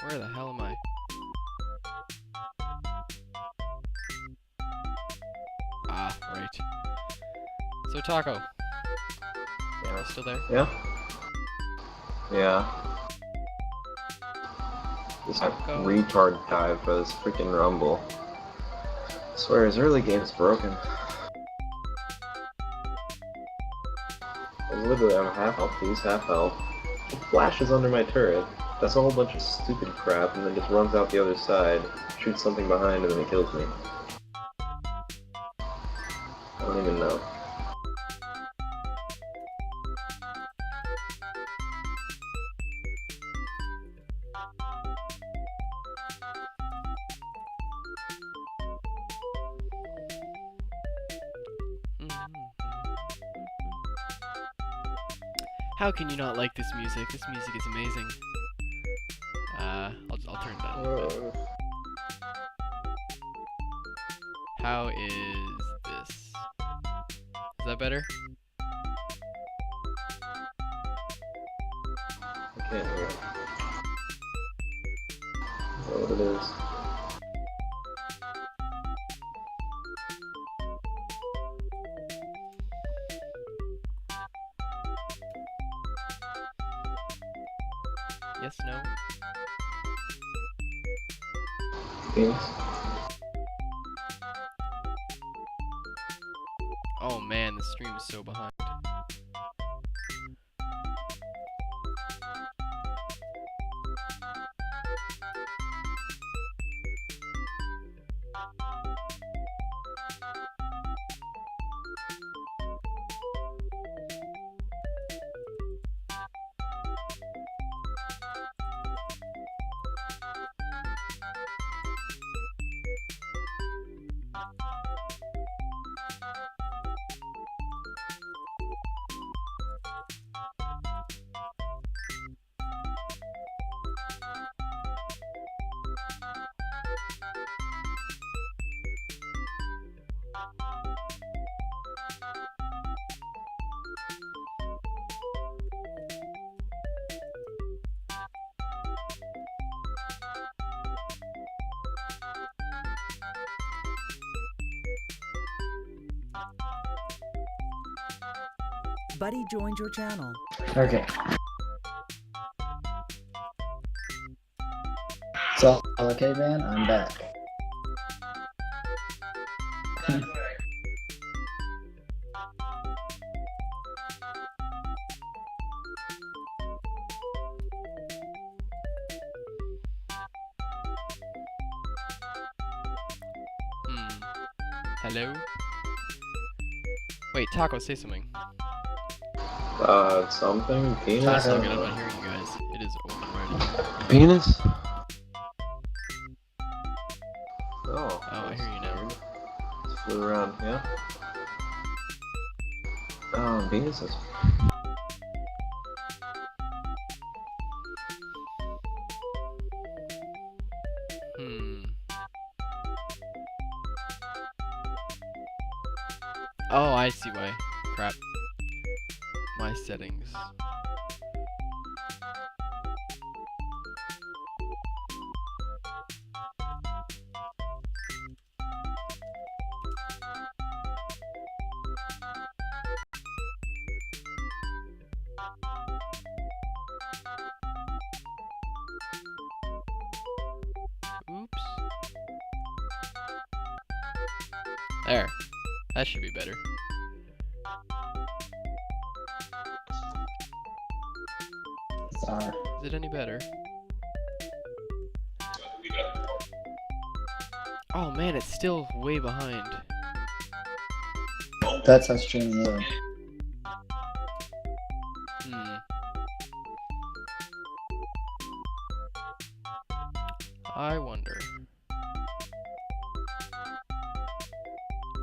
Where the hell am I? Ah, right. So Taco. Yeah. Still there? Yeah. Yeah. This Taco. retard guy for this freaking Rumble. I swear his early game's broken. I was literally on half health, he's half health. He flashes under my turret. That's a whole bunch of stupid crap, and then just runs out the other side, shoots something behind, and then he kills me. I don't even know. How can you not like this music? This music is amazing. I'll turn it down a little bit. How is this? Is that better? I can't hear it. Is that what it is? Yes, no? Yes. Oh man, the stream is so behind. Buddy joined your channel. Okay. So, okay, man, I'm back. Hello? Wait, Taco, say something. Something? Penis? That's not good, I'm not hearing you guys. It is overriding. Penis? Oh. Oh, I hear you now. Just flew around, yeah? Penises. Oh, I see why. Crap. My settings. Oops. There. That should be better. Sorry. Is it any better? Oh man, it's still way behind. That's how streaming works. I wonder.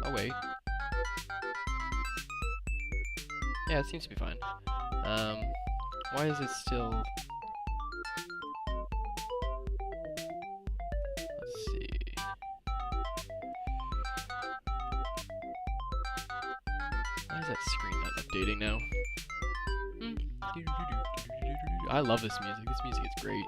Oh wait. Yeah, it seems to be fine. Why is it still... Let's see. Why is that screen not updating now? I love this music. This music is great.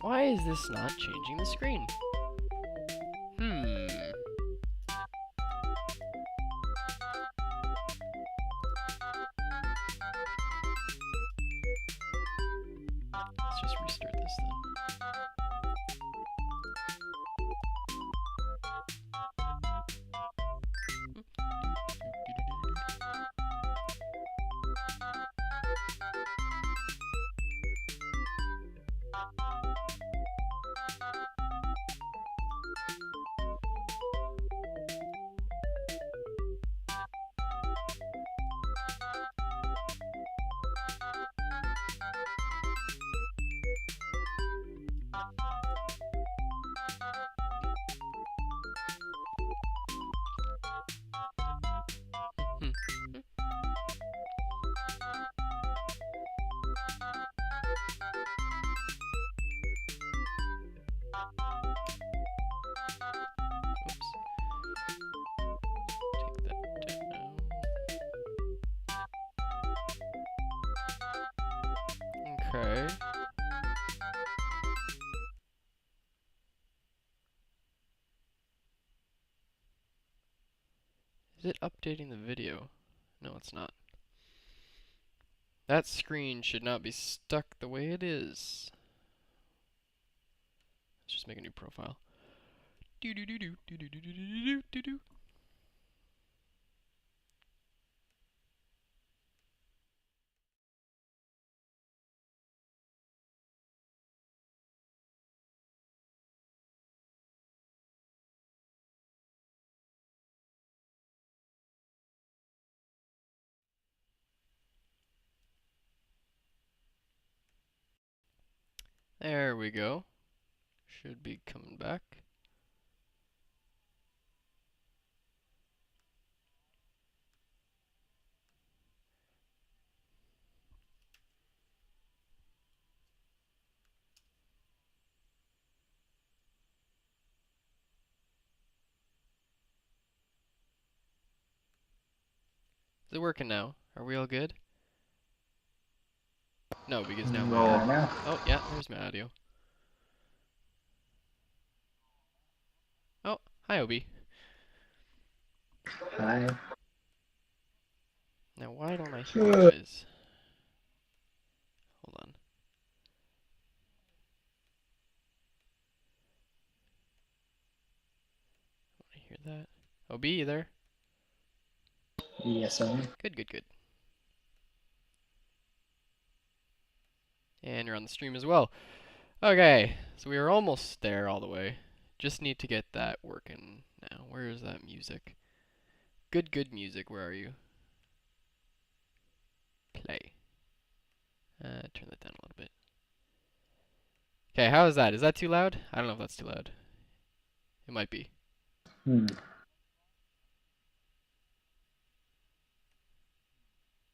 Why is this not changing the screen? Let's just restart this then. Okay. Is it updating the video? No, it's not. That screen should not be stuck the way it is. Let's just make a new profile. Do-do-do-do-do-do-do-do-do-do-do. There we go. Should be coming back. Is it working now? Are we all good? No, because now my Yeah, now. oh yeah, there's my audio. Oh, hi Obi. Hi. Now why don't I hear you guys? Hold on. I hear that. Obi, you there? Yes, sir. Good, good, good. And you're on the stream as well. Okay, so we are almost there all the way. Just need to get that working now. Where is that music? Good, good music. Where are you? Play. Turn that down a little bit. Okay, how is that? Is that too loud? I don't know if that's too loud. It might be. Hmm.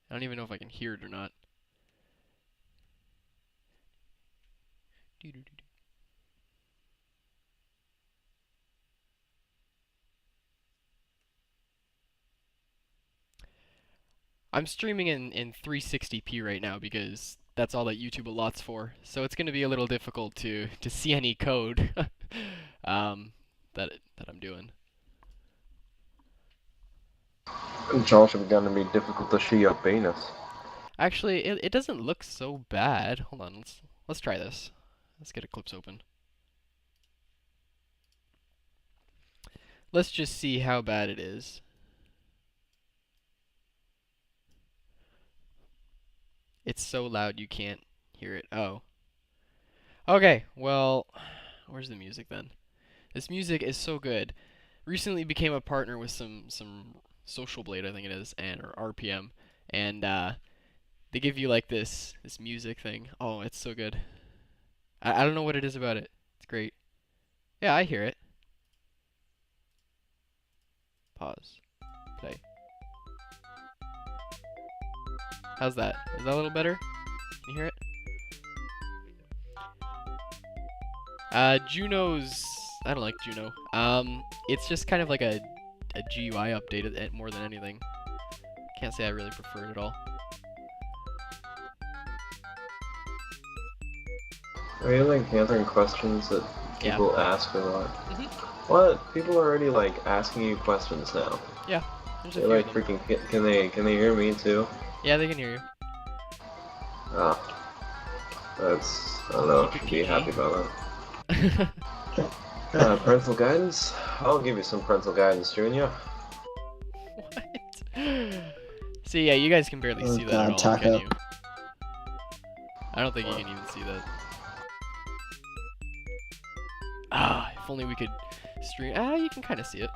I don't even know if I can hear it or not. I'm streaming in 360p right now because that's all that YouTube allots for. So it's going to be a little difficult to see any code that I'm doing. It's also going to be difficult to see your penis. Actually, it doesn't look so bad. Hold on, let's try this. Let's get Eclipse open. Let's just see how bad it is. It's so loud you can't hear it. Oh. Okay, well, where's the music then? This music is so good. Recently became a partner with some Social Blade, I think it is, and or RPM, and they give you like this music thing. Oh, it's so good. I don't know what it is about it. It's great. Yeah, I hear it. Pause. Play. How's that? Is that a little better? Can you hear it? Juno's... I don't like Juno. It's just kind of like a GUI update more than anything. Can't say I really prefer it at all. Are you like answering questions that Yeah. people ask a lot? Mhm. What? People are already like asking you questions now. Yeah. There's a They're few like of them. freaking. Can they hear me too? Yeah, they can hear you. Ah, I don't know. Keep it Should be happy PG. about that. Parental guidance? I'll give you some parental guidance, Junior. What? See, yeah, you guys can barely Oh see that at god, all, can Taco. you? I don't think you What? can even see that. Ah, if only we could stream. Ah, you can kind of see it.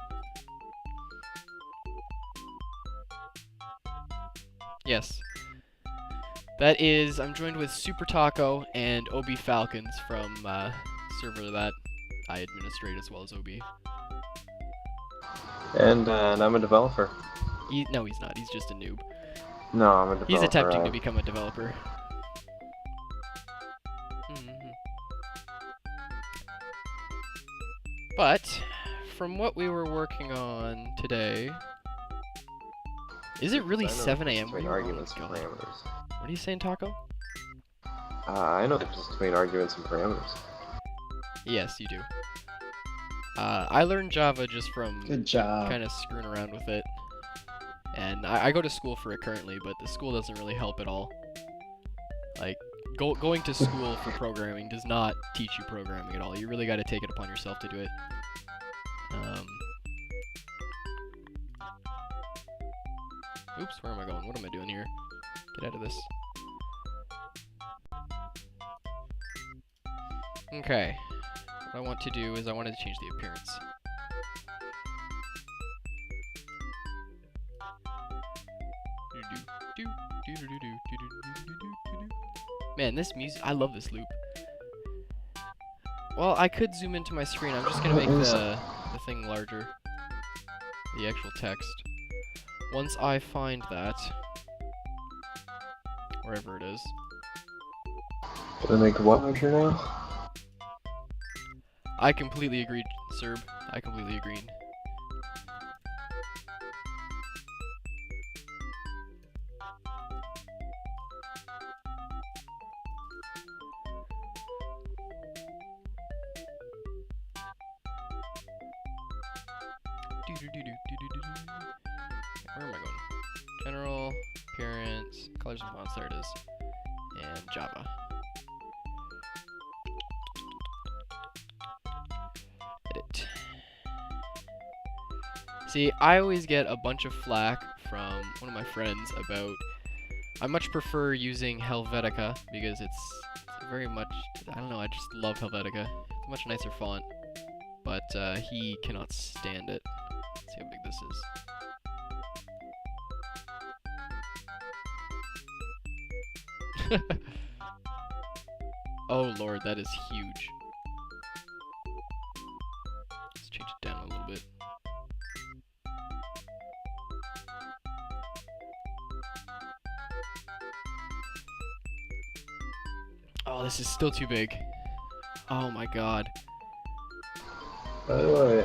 Yes. That is, I'm joined with Super Taco and OB Falcons from server that I administrate as well as OB. And I'm a developer. No, he's not. He's just a noob. No, I'm a developer. He's attempting to become a developer. But, from what we were working on today... Is it really 7 a.m.? Between arguments and parameters. What are you saying, Taco? I know the difference between arguments and parameters. Yes, you do. I learned Java just from Good job. kind of screwing around with it. And I go to school for it currently, but the school doesn't really help at all. Like, going to school for programming does not teach you programming at all. You really got to take it upon yourself to do it. Oops, where am I going? What am I doing here? Get out of this. Okay. What I want to do is I wanted to change the appearance. Man, this music, I love this loop. Well, I could zoom into my screen. I'm just gonna make the thing larger. The actual text. Once I find that, wherever it is. Did I make what larger now? I completely agreed, Serb. I completely agreed. Where am I going? General, appearance, colors and fonts, there it is. And Java. Edit. See, I always get a bunch of flack from one of my friends about I much prefer using Helvetica because it's very much, I don't know, I just love Helvetica. It's a much nicer font. But he cannot stand it. Let's see how big this is. Oh lord, that is huge. Let's change it down a little bit. Oh, this is still too big. Oh my god. How do I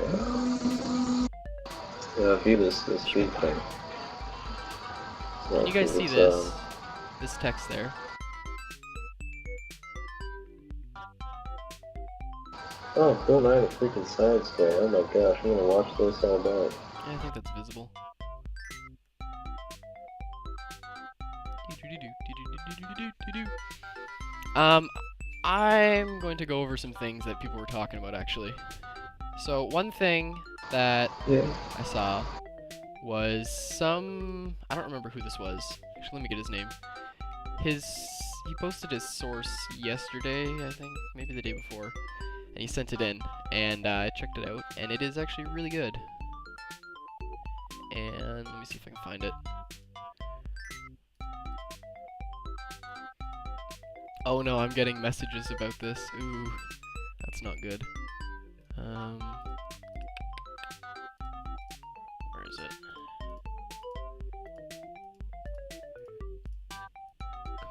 view this feed thing? Can you guys see this? This text there. Oh, cool night at freaking side story. Oh my gosh, I'm gonna watch this all day. Yeah, I think that's visible. I'm going to go over some things that people were talking about actually. So one thing that I saw was I don't remember who this was. Actually, let me get his name. He posted his source yesterday, I think, maybe the day before, and he sent it in, and I checked it out, and it is actually really good. And let me see if I can find it. Oh no, I'm getting messages about this. Ooh, that's not good. Where is it?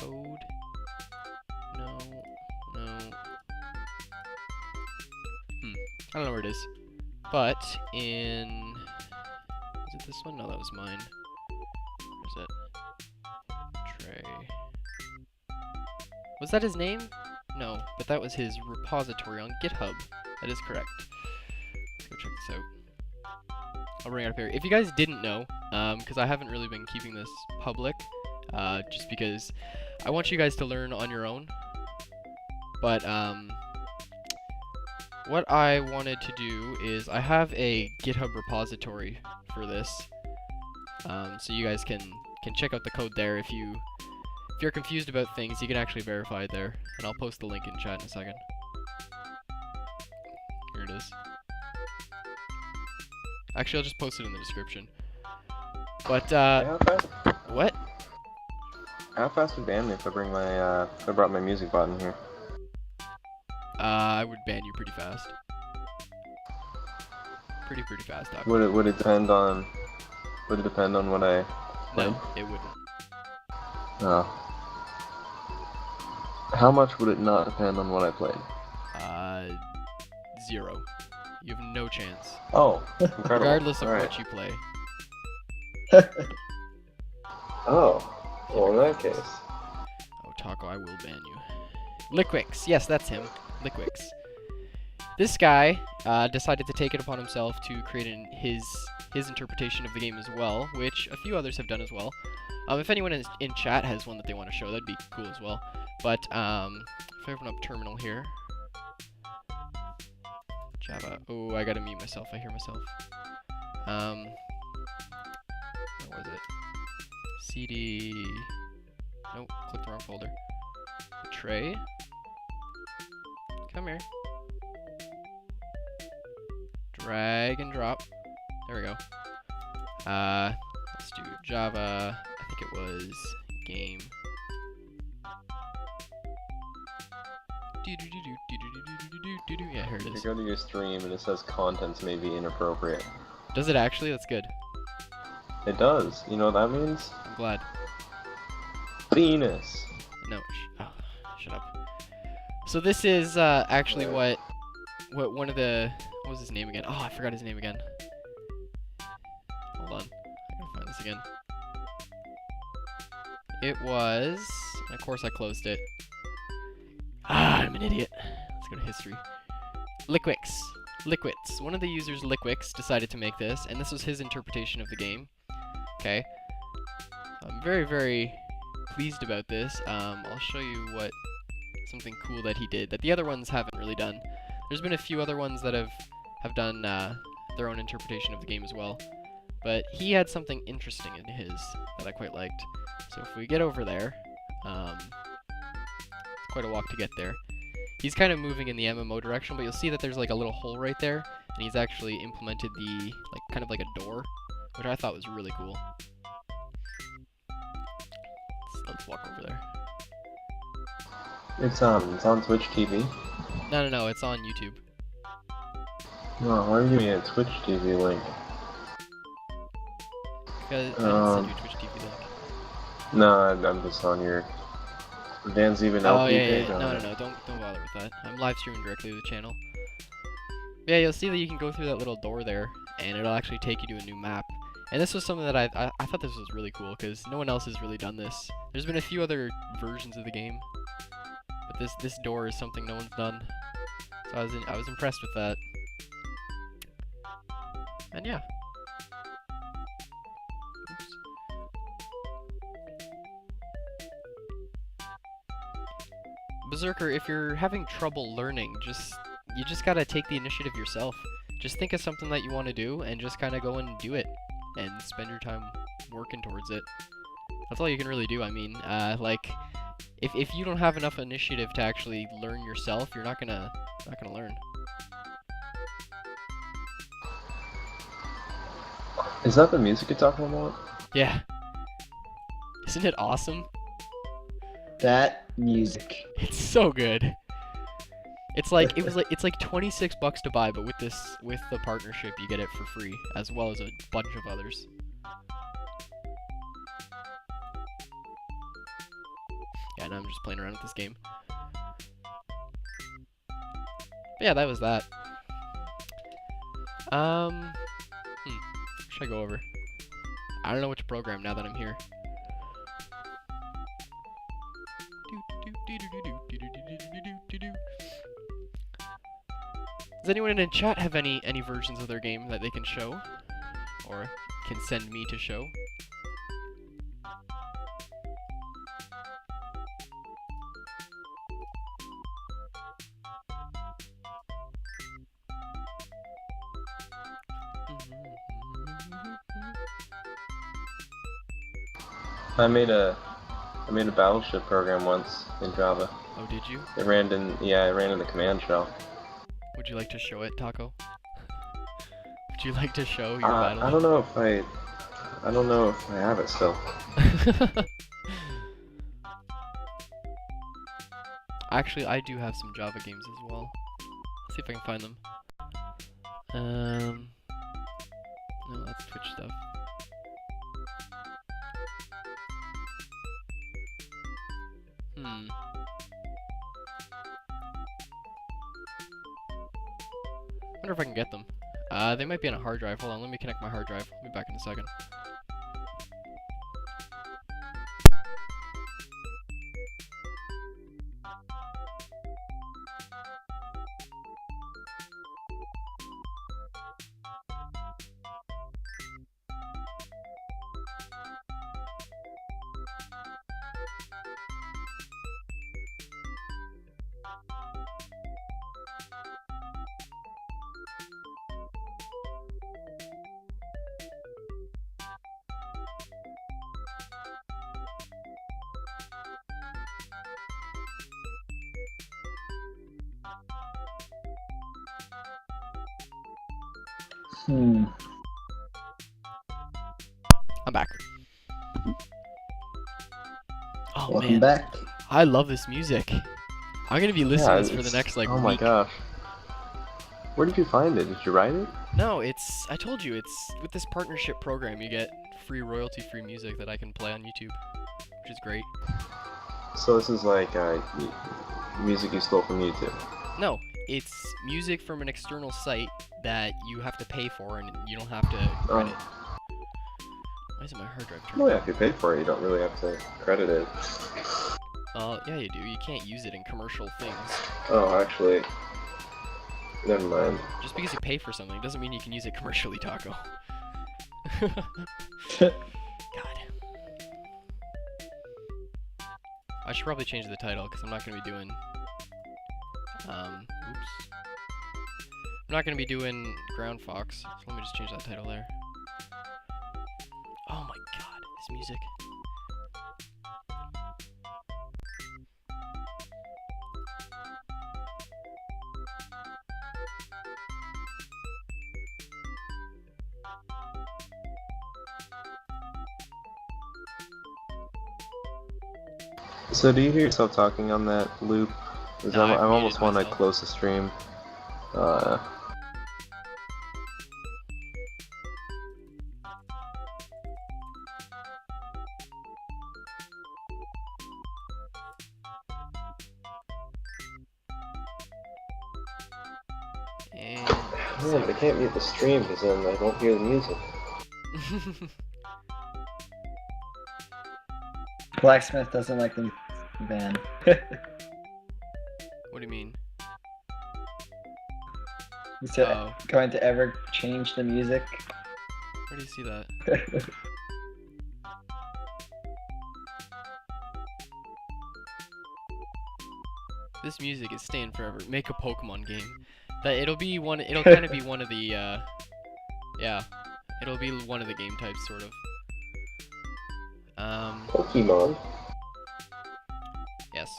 Code? No. I don't know where it is. But in... Was it this one? No, that was mine. Where is it? Trey. Was that his name? No, but that was his repository on GitHub. That is correct. Let's go check this out. I'll bring it up here. If you guys didn't know, because I haven't really been keeping this public, just because I want you guys to learn on your own. But what I wanted to do is I have a GitHub repository for this, so you guys can check out the code there. If you're confused about things, you can actually verify it there, and I'll post the link in chat in a second. Here it is. Actually, I'll just post it in the description. But what? How fast would ban me if I bring my if I brought my music bot in here? I would ban you pretty fast. Pretty fast, Doc. Would it depend on what I played? No, it wouldn't. Oh. How much would it not depend on what I played? 0. You have no chance. Oh, incredible. Regardless of All right. what you play. Oh, well in that case. Oh, Taco, I will ban you. Liquix, yes, that's him. Liquix. This guy decided to take it upon himself to create his interpretation of the game as well, which a few others have done as well. If anyone in chat has one that they want to show, that'd be cool as well. But if I open up terminal here, Java. Oh, I gotta mute myself. I hear myself. What was it? CD. Nope, clicked the wrong folder. Tray. Come here. Drag and drop. There we go. Let's do Java. I think it was game. Yeah, here it You is. go to your stream and it says contents may be inappropriate. Does it actually? That's good. It does. You know what that means? I'm glad. Penis. No. Shut up. So this is actually what one of the, what was his name again? Oh, I forgot his name again. Hold on. I gotta find this again. It was, and of course I closed it. I'm an idiot. Let's go to history. Liquix. Liquix. One of the users, Liquix, decided to make this, and this was his interpretation of the game. Okay. I'm very pleased about this. I'll show you something cool that he did that the other ones haven't really done. There's been a few other ones that have done their own interpretation of the game as well, but he had something interesting in his that I quite liked. So if we get over there, it's quite a walk to get there. He's kind of moving in the MMO direction, but you'll see that there's like a little hole right there, and he's actually implemented the kind of like a door, which I thought was really cool. Let's walk over there. It's on Twitch TV. No, it's on YouTube. No, why are you giving me a Twitch TV link? Because I didn't send you a Twitch TV link. No, I'm just on your Dan's even LP page. No, don't bother with that. I'm live streaming directly to the channel. Yeah, you'll see that you can go through that little door there, and it'll actually take you to a new map. And this was something that I thought this was really cool, because no one else has really done this. There's been a few other versions of the game, but this door is something no one's done. So I was impressed with that. And yeah. Oops. Berserker, if you're having trouble learning, you just gotta take the initiative yourself. Just think of something that you want to do, and just kind of go and do it, and spend your time working towards it. That's all you can really do. I mean, like, if you don't have enough initiative to actually learn yourself, you're not gonna learn. Is that the music you're talking about? Yeah. Isn't it awesome? That music. It's so good. It's like it's like 26 bucks to buy, but with the partnership you get it for free, as well as a bunch of others. Yeah, and I'm just playing around with this game. But yeah, that was that. Should I go over? I don't know which program now that I'm here. Does anyone in the chat have any versions of their game that they can show? Or can send me to show? I made a battleship program once in Java. Oh, did you? It ran in the command shell. Would you like to show it, Taco? Would you like to show your battle? I don't know if I have it still. Actually, I do have some Java games as well. Let's see if I can find them. No, that's Twitch stuff. Wonder if I can get them. They might be on a hard drive. Hold on, let me connect my hard drive. I'll be back in a second. I'm back. Oh Welcome man, back. I love this music. I'm gonna be listening to this for the next like Oh my week. gosh. Where did you find it? Did you write it? No, I told you, it's with this partnership program you get free royalty-free music that I can play on YouTube, which is great. So this is like music you stole from YouTube. No, it's music from an external site that you have to pay for and you don't have to credit. Why isn't my hard drive turned Well, yeah, if you pay for it, you don't really have to credit it. yeah, you do. You can't use it in commercial things. Oh, actually, never mind. Just because you pay for something doesn't mean you can use it commercially, Taco. God. I should probably change the title because I'm not going to be doing... oops. I'm not going to be doing Ground Fox, so let me just change that title there. Oh my god, this music. So do you hear yourself talking on that loop? Because No, I I've almost muted want to myself. close the stream. And... Man, I can't mute the stream because then I won't hear the music. Blacksmith doesn't like the van. What do you mean? Is it Oh. going to ever change the music? Where do you see that? This music is staying forever. Make a Pokemon game. It'll kind of be one of the, yeah. It'll be one of the game types, sort of. Pokemon? Yes.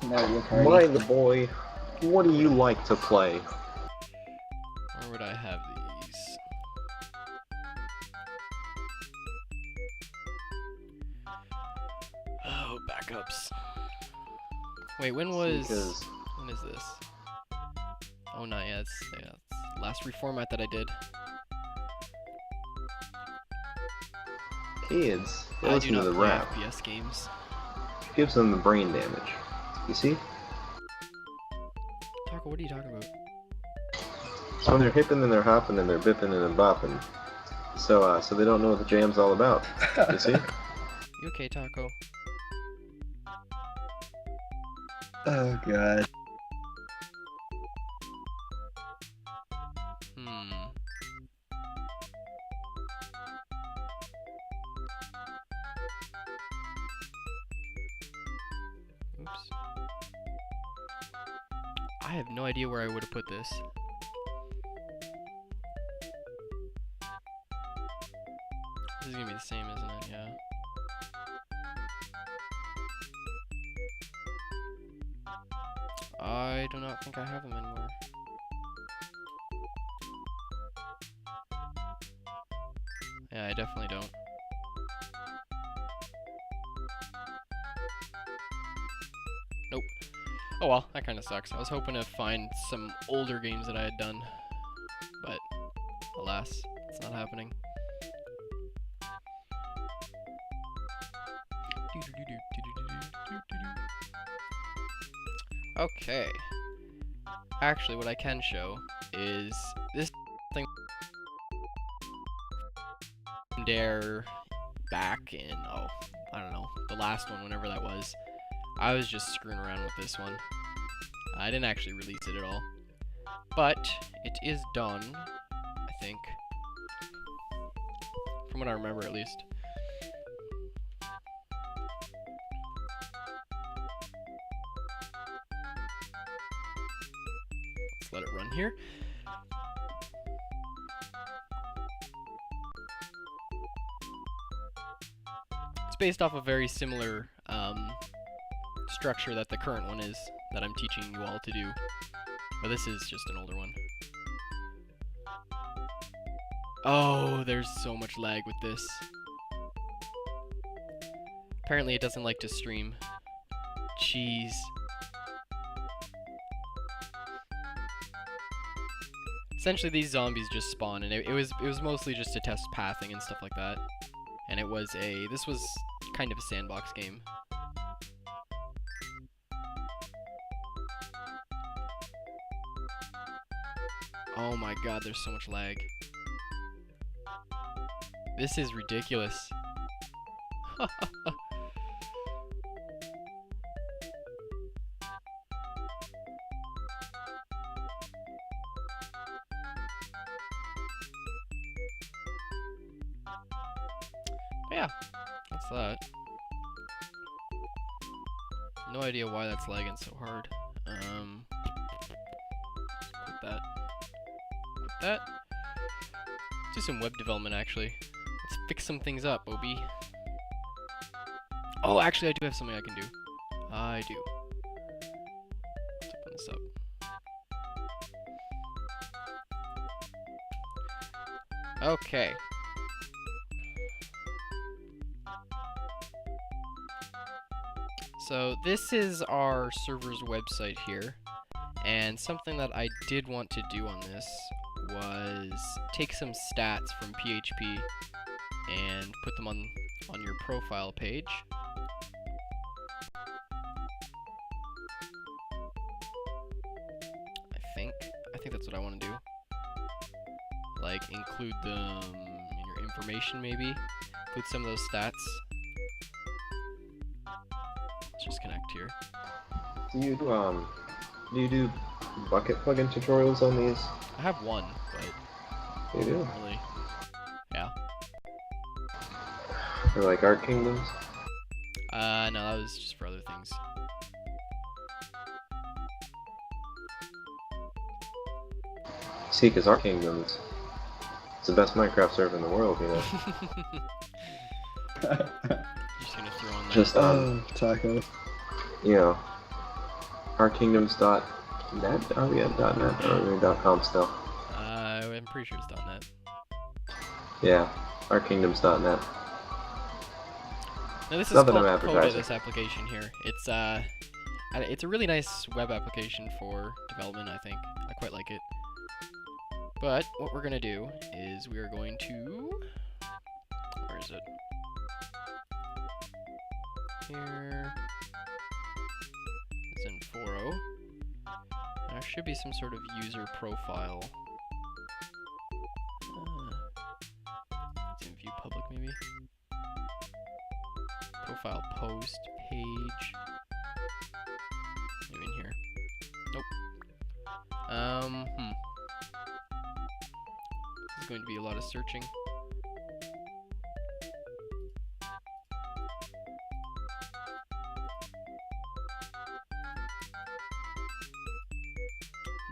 Mario Party. Mind the boy. What do you like to play? Where would I have these? Oh, backups. Wait, when is this? Oh, not yet. It's last reformat that I did. Kids, they I do listen to not the play rap. FPS games. Gives them the brain damage. You see? Taco, what are you talking about? So when they're hipping and they're hopping and they're bipping and bopping. So they don't know what the jam's all about. You see? You okay, Taco? Oh god. I have no idea where I would have put this. This is gonna be the same, isn't it? Yeah. I do not think I have them anymore. Yeah, I definitely don't. Nope. Oh well, that kind of sucks. I was hoping to find some older games that I had done, but alas, it's not happening. Okay. Actually, what I can show is this thing there back in, oh, I don't know, the last one, whenever that was. I was just screwing around with this one. I didn't actually release it at all. But it is done, I think. From what I remember, at least. Let's let it run here. It's based off a very similar structure that the current one is, that I'm teaching you all to do. But this is just an older one. Oh, there's so much lag with this. Apparently it doesn't like to stream. Jeez. Essentially these zombies just spawn, and it was mostly just to test pathing and stuff like that. And this was kind of a sandbox game. Oh my god, there's so much lag. This is ridiculous. Yeah, that's that. No idea why that's lagging so hard. Quit that. Quit that. Do some web development, actually. Let's fix some things up, OB. Oh, actually, I do have something I can do. I do. Let's open this up. Okay. So this is our server's website here, and something that I did want to do on this was take some stats from PHP and put them on your profile page. I think that's what I want to do. Like include them in your information, maybe. Include some of those stats. Let's just connect here. Do you do bucket plugin tutorials on these? I have one, but You do? not really. Yeah. Or like Art Kingdoms? No, that was just for other things. See, because Art Kingdoms, it's the best Minecraft server in the world, you know. You're just gonna throw on that. Just Taco. you know, artkingdoms.net? Oh yeah, .net or .com still. I'm pretty sure it's .net. Yeah, artkingdoms.net. Now this is Not that called I'm Code, advertising. this application here. It's a really nice web application for development, I think. I quite like it. But what we're gonna do is we are going to, where is it? Here. It's in 4.0. There should be some sort of user profile. It's in view public, maybe. Profile post page. Maybe in here. Nope. This is going to be a lot of searching.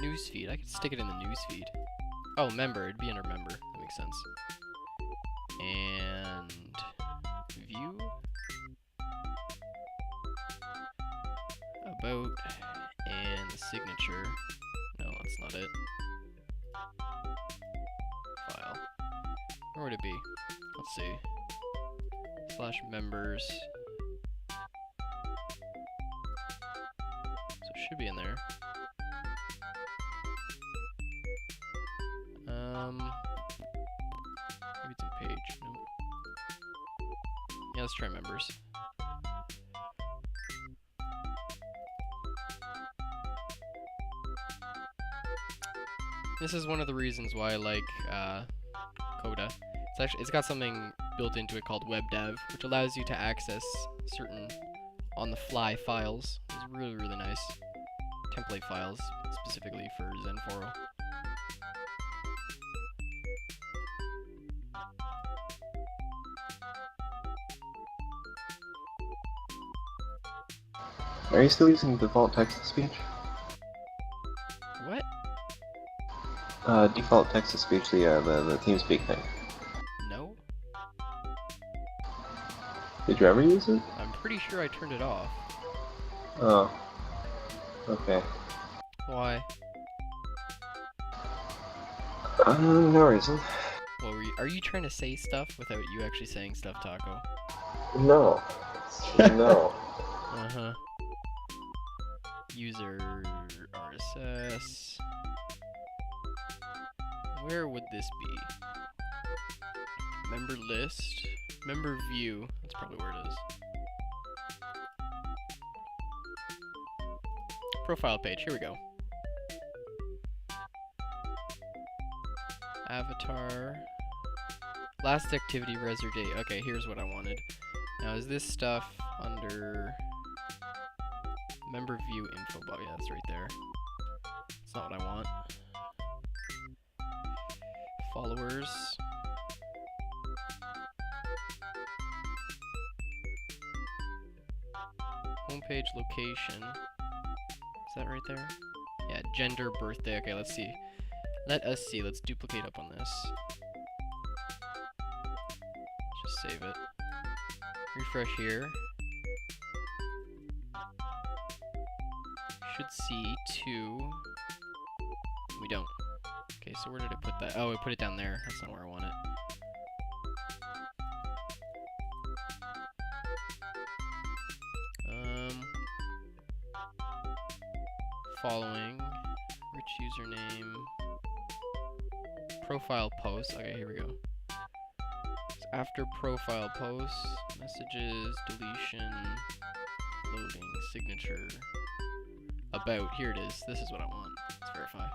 Newsfeed. I could stick it in the newsfeed. Oh, member. It'd be under member. That makes sense. And view. About. And the signature. No, that's not it. File. Where would it be? Let's see. Slash members. So it should be in there. Maybe it's in page. Nope. Yeah, let's try members. This is one of the reasons why I like Coda. It's got something built into it called WebDev, which allows you to access certain on-the-fly files. It's really, really nice. Template files, specifically for Zenforo. Are you still using default text-to-speech? What? Default text-to-speech, the TeamSpeak thing. No? Did you ever use it? I'm pretty sure I turned it off. Oh. Okay. Why? No reason. Well, are you trying to say stuff without you actually saying stuff, Taco? No. No. Uh-huh. User RSS. Where would this be? Member list. Member view. That's probably where it is. Profile page. Here we go. Avatar. Last activity, reser date. Okay, here's what I wanted. Now, is this stuff under member view info bar? Yeah, that's right there. That's not what I want. Followers. Homepage location. Is that right there? Yeah, gender, birthday. Okay, let's see. Let us see. Let's duplicate up on this. Just save it. Refresh here. Should see 2. We don't. Okay, so where did I put that? Oh, I put it down there. That's not where I want it. Following. Rich username. Profile post. Okay, here we go. So after profile post, messages, deletion, loading, signature, about. Here it is. This is what I want. Let's verify.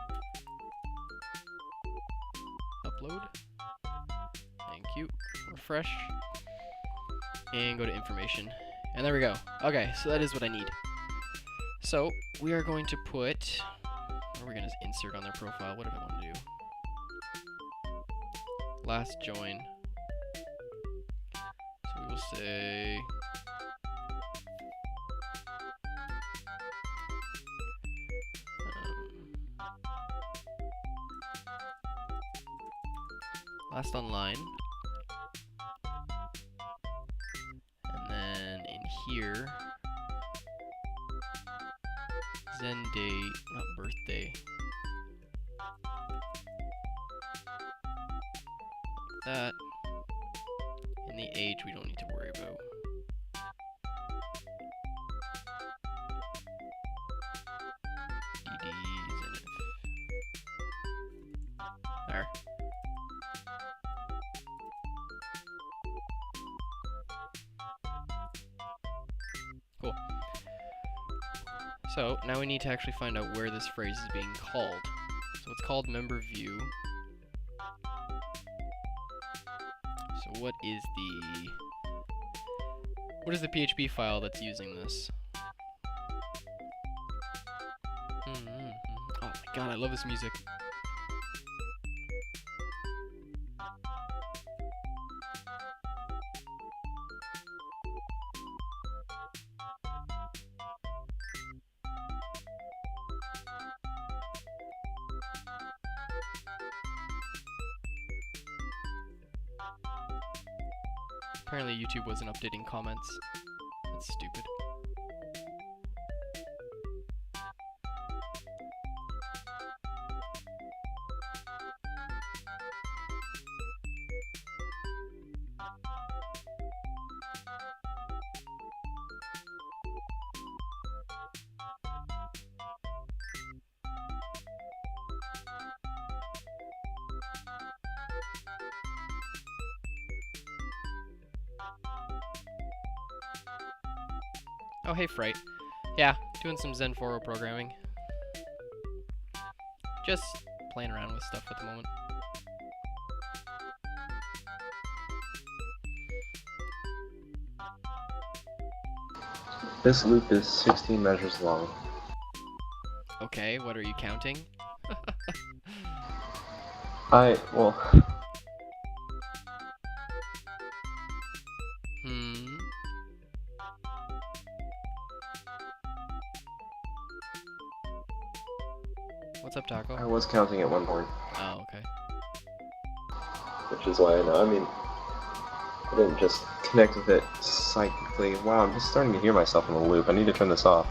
Upload. Thank you. Refresh. And go to information. And there we go. Okay, so that is what I need. So, we are going to put... What are we going to insert on their profile? What did I want to do? Last join. So we will say... last online. And then in here... Zen date, not birthday. Like that. And the age we don't need to worry about. DDs and if. There. Cool. So, now we need to actually find out where this phrase is being called. So it's called member view. So what is the PHP file that's using this? Oh my god, I love this music. Apparently YouTube wasn't updating comments. That's stupid. Oh, hey, Fright. Yeah, doing some Zen 4.0 programming. Just playing around with stuff at the moment. This loop is 16 measures long. Okay, what are you counting? Well, Hmm. What's up, Taco? I was counting at one point, Oh, okay. which is why I know. I mean, I didn't just connect with it psychically. Wow, I'm just starting to hear myself in the loop. I need to turn this off.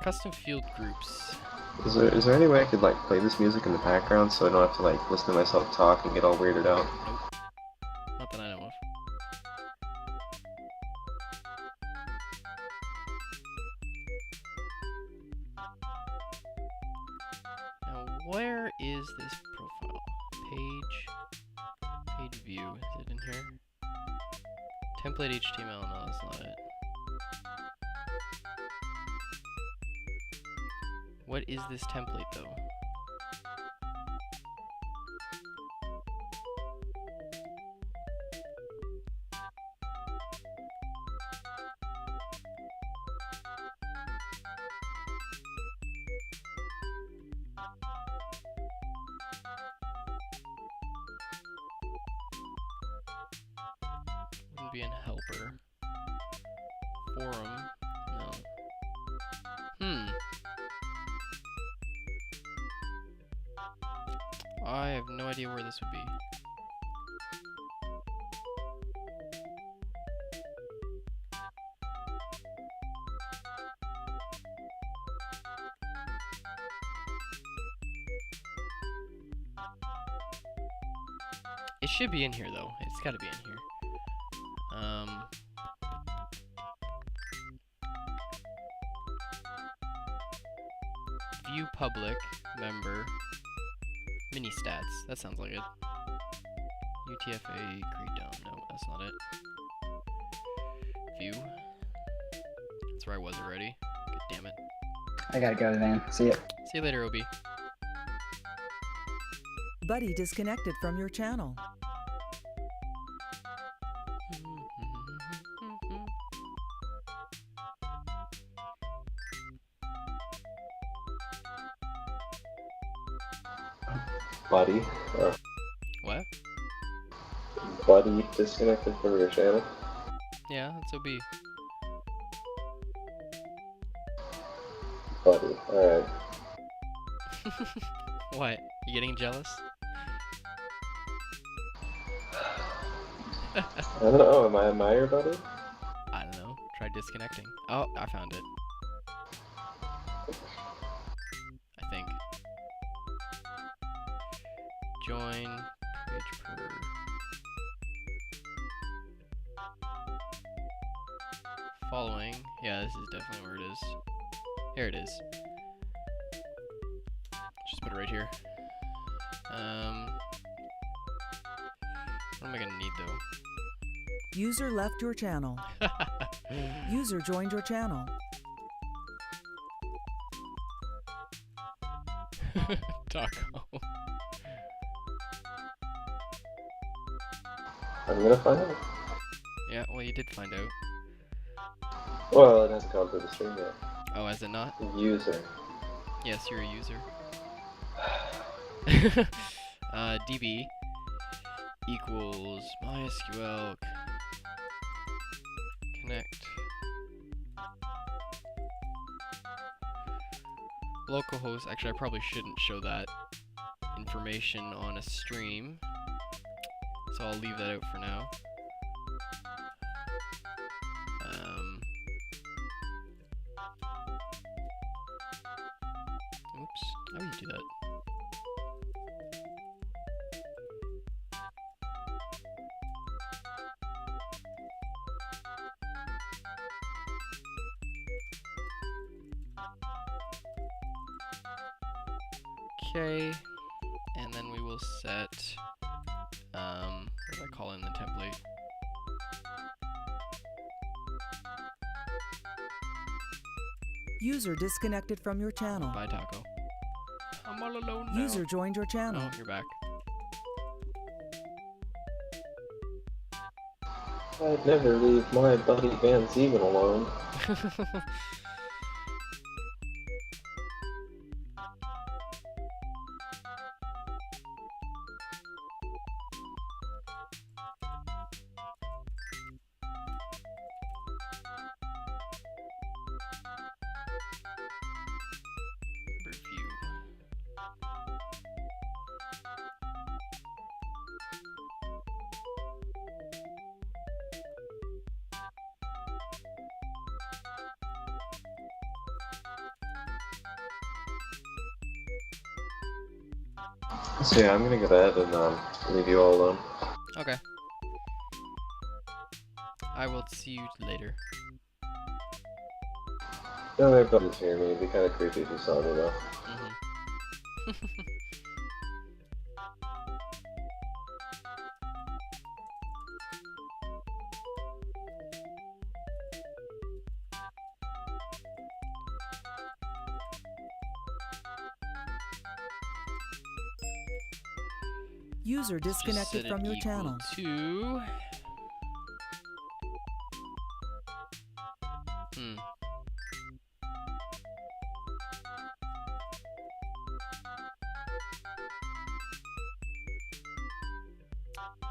Custom field groups. Is there any way I could like play this music in the background so I don't have to like listen to myself talk and get all weirded out? Nope. Not that I know of. Now, where is this profile? Page view. Is it in here? Template HTML. No, that's not it. What is this template, though? Wouldn't be in helper. Forum. No. I have no idea where this would be. It should be in here, though. It's gotta be in here. View public member mini stats. That sounds like it. UTF-8 grade down. No, that's not it. View. That's where I was already. God damn it. I gotta go, man. See ya. See you later, OB. Buddy disconnected from your channel. Buddy? What? Buddy disconnected from your channel? Yeah, that's OB. Buddy, alright. What? You getting jealous? I don't know, am I your buddy? I don't know. Try disconnecting. Oh, I found it. I think. Join page per. Following. Yeah, this is definitely where it is. Here it is. Just put it right here. What am I gonna need though? User left your channel. User joined your channel. Taco. I'm gonna find out. Yeah, well, you did find out. Well, it hasn't gone through the stream yet. Oh, has it not? User. Yes, you're a user. DB equals MySQL Connect. Localhost. Actually, I probably shouldn't show that information on a stream, so I'll leave that out for now. Oops. How do you do that? Okay, and then we will set, what do I call in the template? User disconnected from your channel. Bye, Taco. I'm all alone now. User joined your channel. Oh, you're back. I'd never leave my buddy Van Zeven alone. Review. So yeah, I'm gonna go ahead and leave you all alone. Okay. I will see you later. No, my buddies hear me. It'd be kind of creepy if you saw me though. User disconnected from your channel. To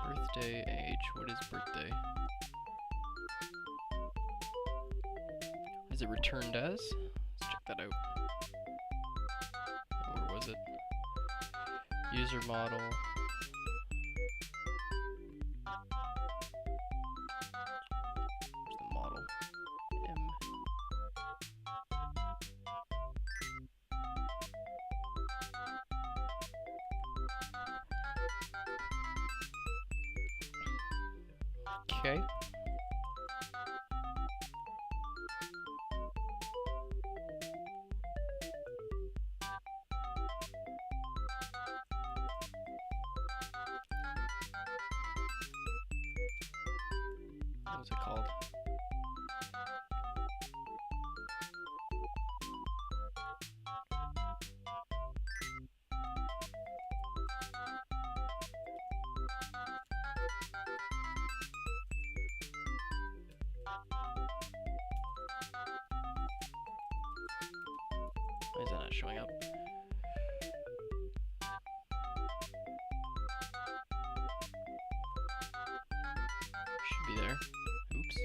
birthday, age. What is birthday? Is it returned as? Let's check that out. Where was it? User model. Where's the model? M. Okay. What was it called? Why is that not showing up? Should be there. Oops.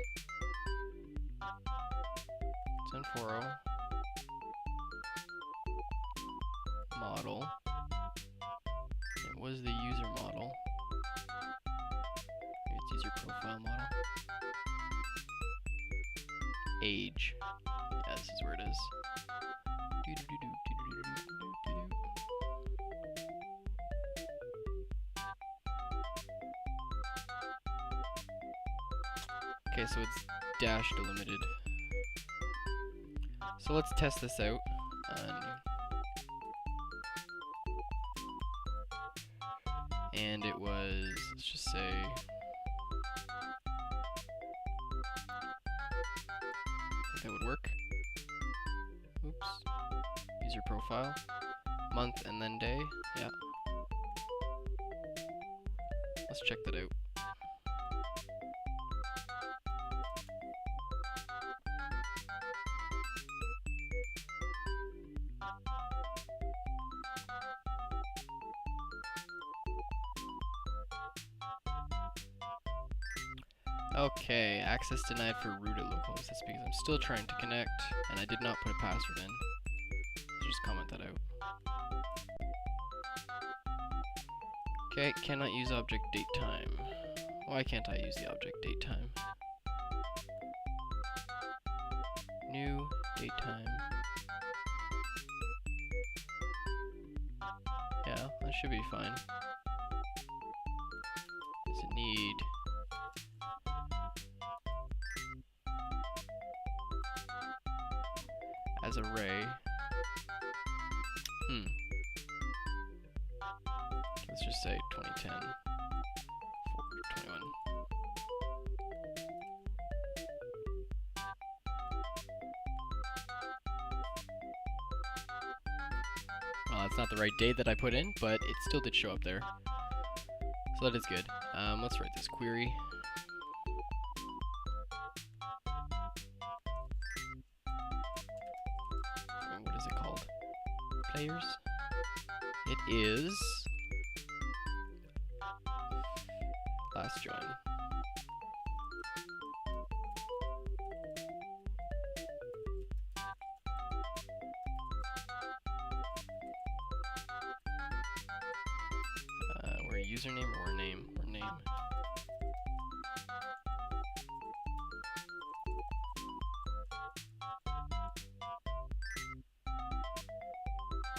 It's N40. Model. It was the user model. Maybe it's user profile model. Age. Yeah, this is where it is. Okay, so it's dash delimited. So let's test this out. And it was, let's just say, I think that would work. Oops. User profile. Month and then day. Yeah. Let's check that out. Okay, access denied for rooted localhost. That's because I'm still trying to connect, and I did not put a password in. So just comment that out. Okay, cannot use object datetime. Why can't I use the object datetime? New datetime. Yeah, that should be fine. Does it need... as array? Let's just say 2010 421. Well, that's not the right date that I put in, but it still did show up there. So that is good. Let's write this query. What is it called? Players? It is last join. We're username or name? Or name.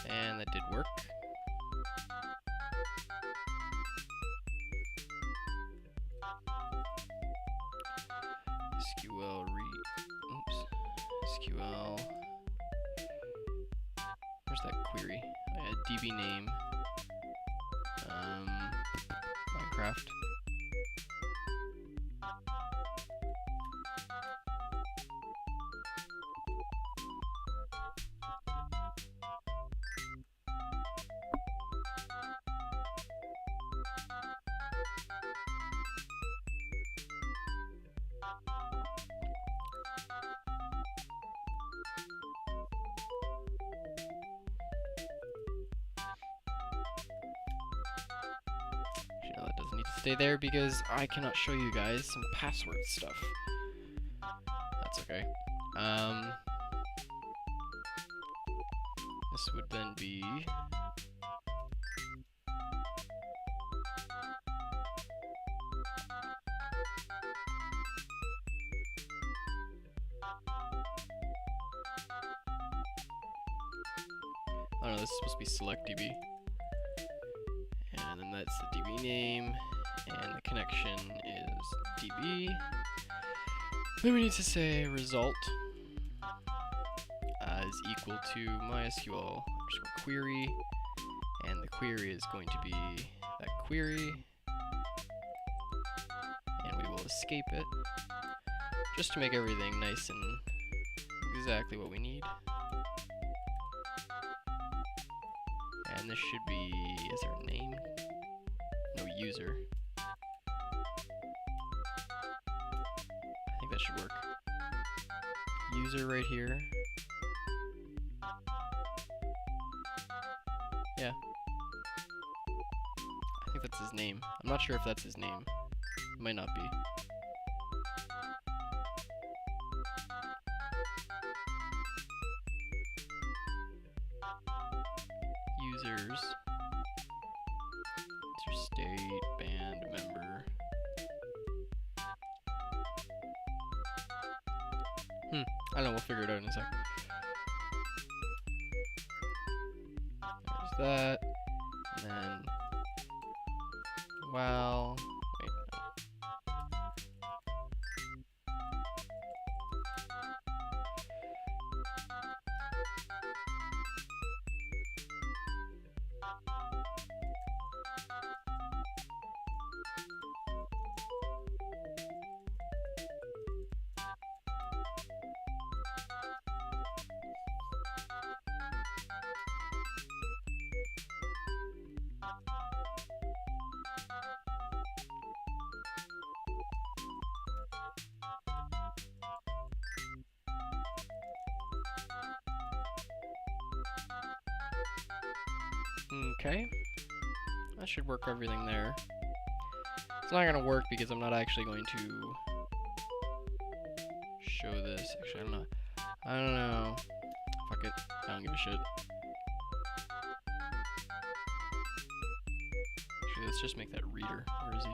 And that did work. SQL. Where's that query? DB name. Minecraft. No, that doesn't need to stay there because I cannot show you guys some password stuff. That's okay. This would then be oh no, this is supposed to be select DB. And then that's the DB name, and the connection is DB. Then we need to say result is equal to MySQL underscore query, and the query is going to be that query, and we will escape it, just to make everything nice and exactly what we need. And this should be, is there a name? No, user. I think that should work. User right here. Yeah. I think that's his name. I'm not sure if that's his name. It might not be. Users. User state, band, member. I don't know, we'll figure it out in a sec. There's that. And then, well, wait, no. Okay, that should work everything there. It's not gonna work because I'm not actually going to show this. Actually, I don't know. I don't know. Fuck it. I don't give a shit. Actually, let's just make that reader. Where is he?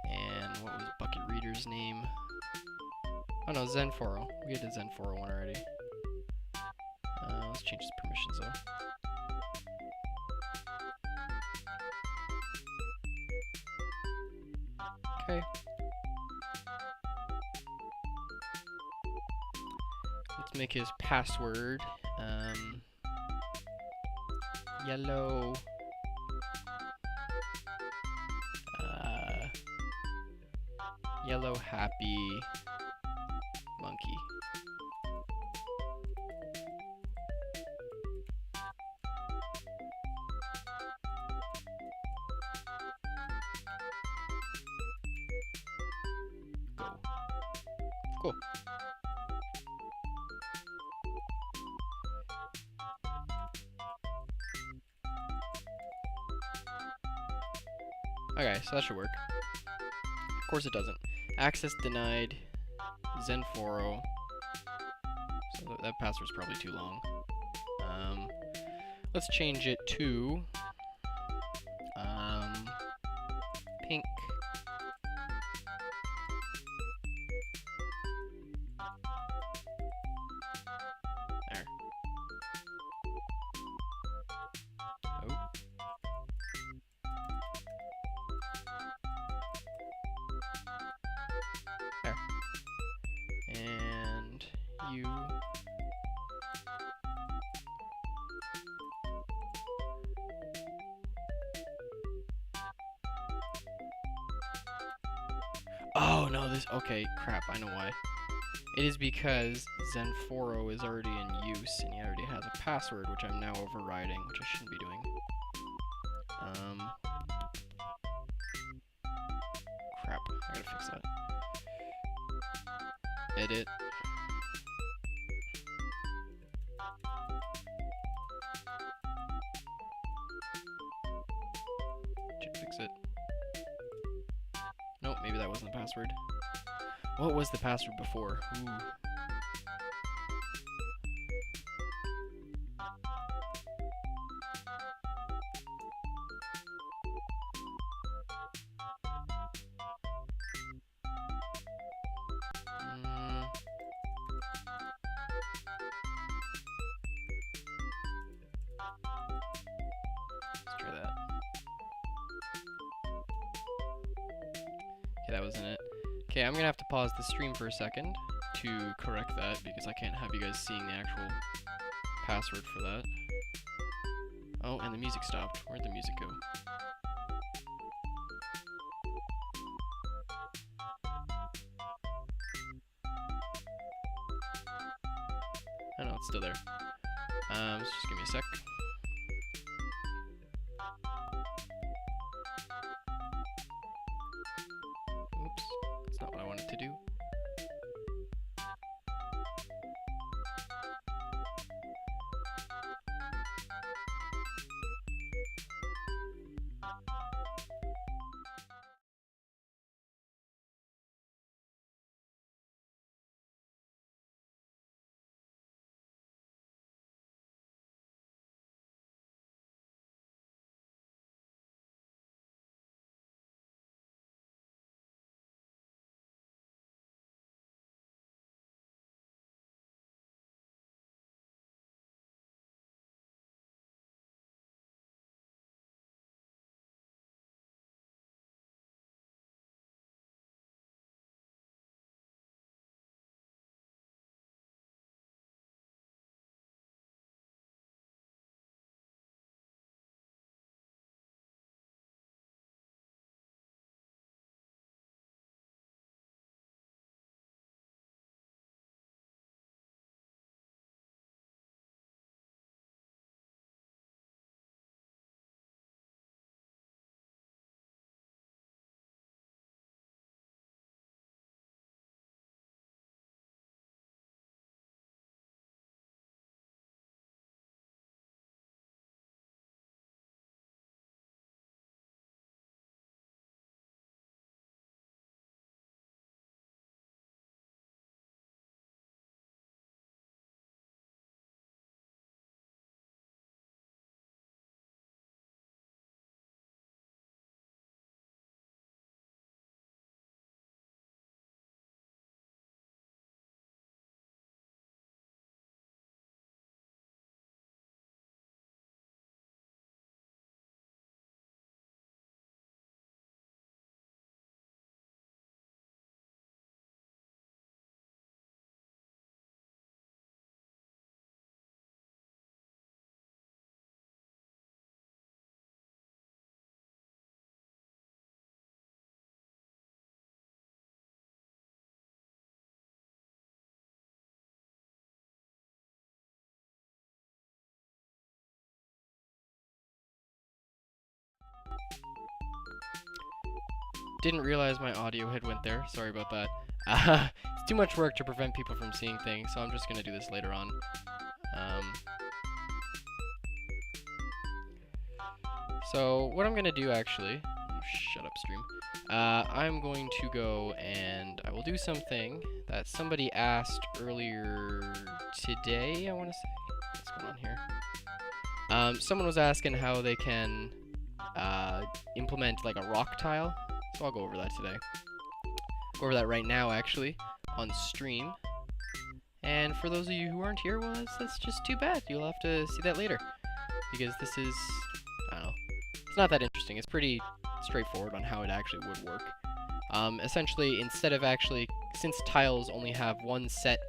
And what was bucket reader's name? Oh no, Zenforo. We had a Zenforo one already. Let's change his permissions though. Okay. Let's make his password yellow yellow happy monkey. Go. Cool. Okay, so that should work. Of course it doesn't. Access denied. Zenforo. So that password's probably too long. Let's change it to pink. There. Oh. There. And you. Oh no, this. Okay, crap, I know why. It is because Zenforo is already in use and he already has a password, which I'm now overriding, which I shouldn't be doing. Crap, I gotta fix that. Edit. Should fix it. Nope, maybe that wasn't the password. What was the password before? Ooh. Let's try that. Okay, that wasn't it. Okay, I'm gonna have to pause the stream for a second to correct that because I can't have you guys seeing the actual password for that. Oh, and the music stopped. Where'd the music go? Oh no, it's still there. So just give me a sec. Oops, that's not what I wanted to do. didn't realize my audio had went there. Sorry about that. It's too much work to prevent people from seeing things, so I'm just gonna do this later on. So what I'm gonna do actually, shut up stream. I'm going to go and I will do something that somebody asked earlier today, I want to say. What's going on here? Someone was asking how they can implement like a rock tile, so I'll go over that today. Go over that right now actually on stream. And for those of you who aren't here, well, that's just too bad. You'll have to see that later, because this is, I don't know, it's not that interesting. It's pretty straightforward on how it actually would work. Essentially, instead of actually, since tiles only have one set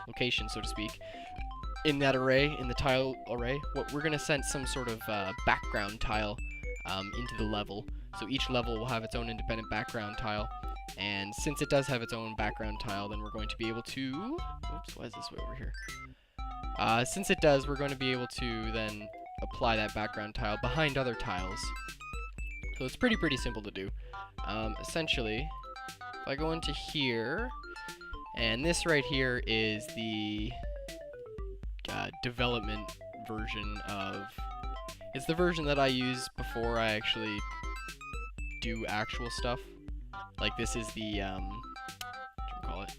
location, so to speak, in that array, in the tile array, what we're gonna send some sort of background tile into the level. So each level will have its own independent background tile. And since it does have its own background tile, then we're going to be able to... Oops, why is this way over here? Since it does, we're going to be able to then apply that background tile behind other tiles. So it's pretty simple to do. Essentially, if I go into here, and this right here is the development version of... It's the version that I use before I actually do actual stuff. Like this is the, what do you call it?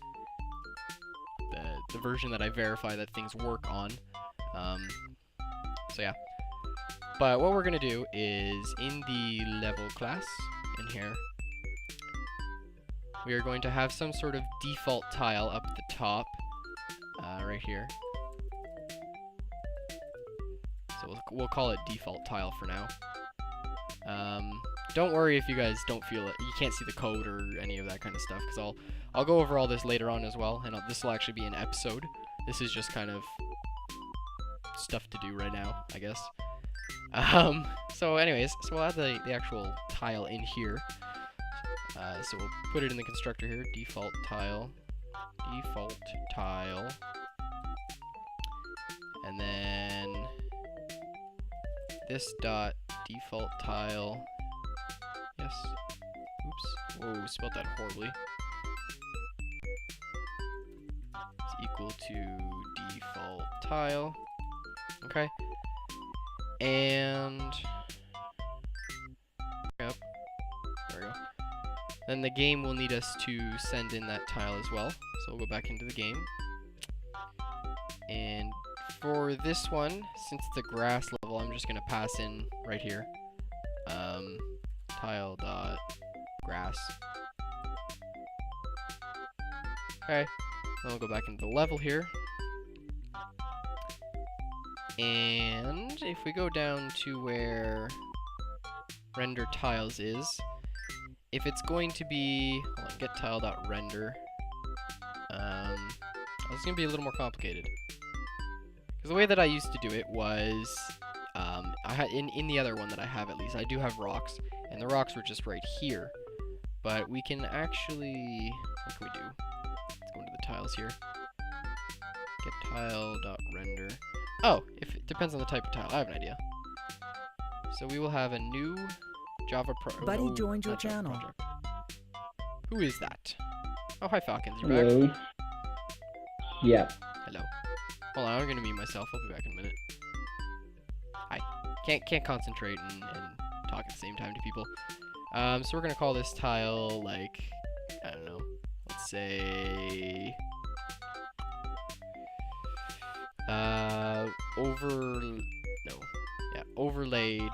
The version that I verify that things work on. So yeah. But what we're gonna do is in the level class in here, we are going to have some sort of default tile up at the top, right here. So we'll call it default tile for now. Don't worry if you guys don't feel it. You can't see the code or any of that kind of stuff, because I'll go over all this later on as well, and this will actually be an episode. This is just kind of stuff to do right now, I guess. So anyways, so we'll add the actual tile in here. So we'll put it in the constructor here, default tile, and then this dot default tile. Yes. Oops. Whoa, spelled that horribly. It's equal to default tile. Okay. And yep. There we go. Then the game will need us to send in that tile as well. So we'll go back into the game. And for this one, since it's a grass level, I'm just gonna pass in right here. Tile dot grass. Okay. Then we'll go back into the level here. And if we go down to where render tiles is, if it's going to be, hold on, get tile.render, it's going to be a little more complicated. Because the way that I used to do it was, I had in the other one that I have at least, I do have rocks, and the rocks were just right here. But we can actually, what can we do? Let's go into the tiles here. Get tile.render. Oh, if it depends on the type of tile. I have an idea. So we will have a new Java Buddy joined your channel. Project. Who is that? Oh, hi Falcons, you're Hello. back? Yeah. Hello. Hold on, I'm gonna mute myself. I'll be back in a minute. Hi. Can't concentrate and talk at the same time to people. So we're gonna call this tile, like, I don't know, let's say overlaid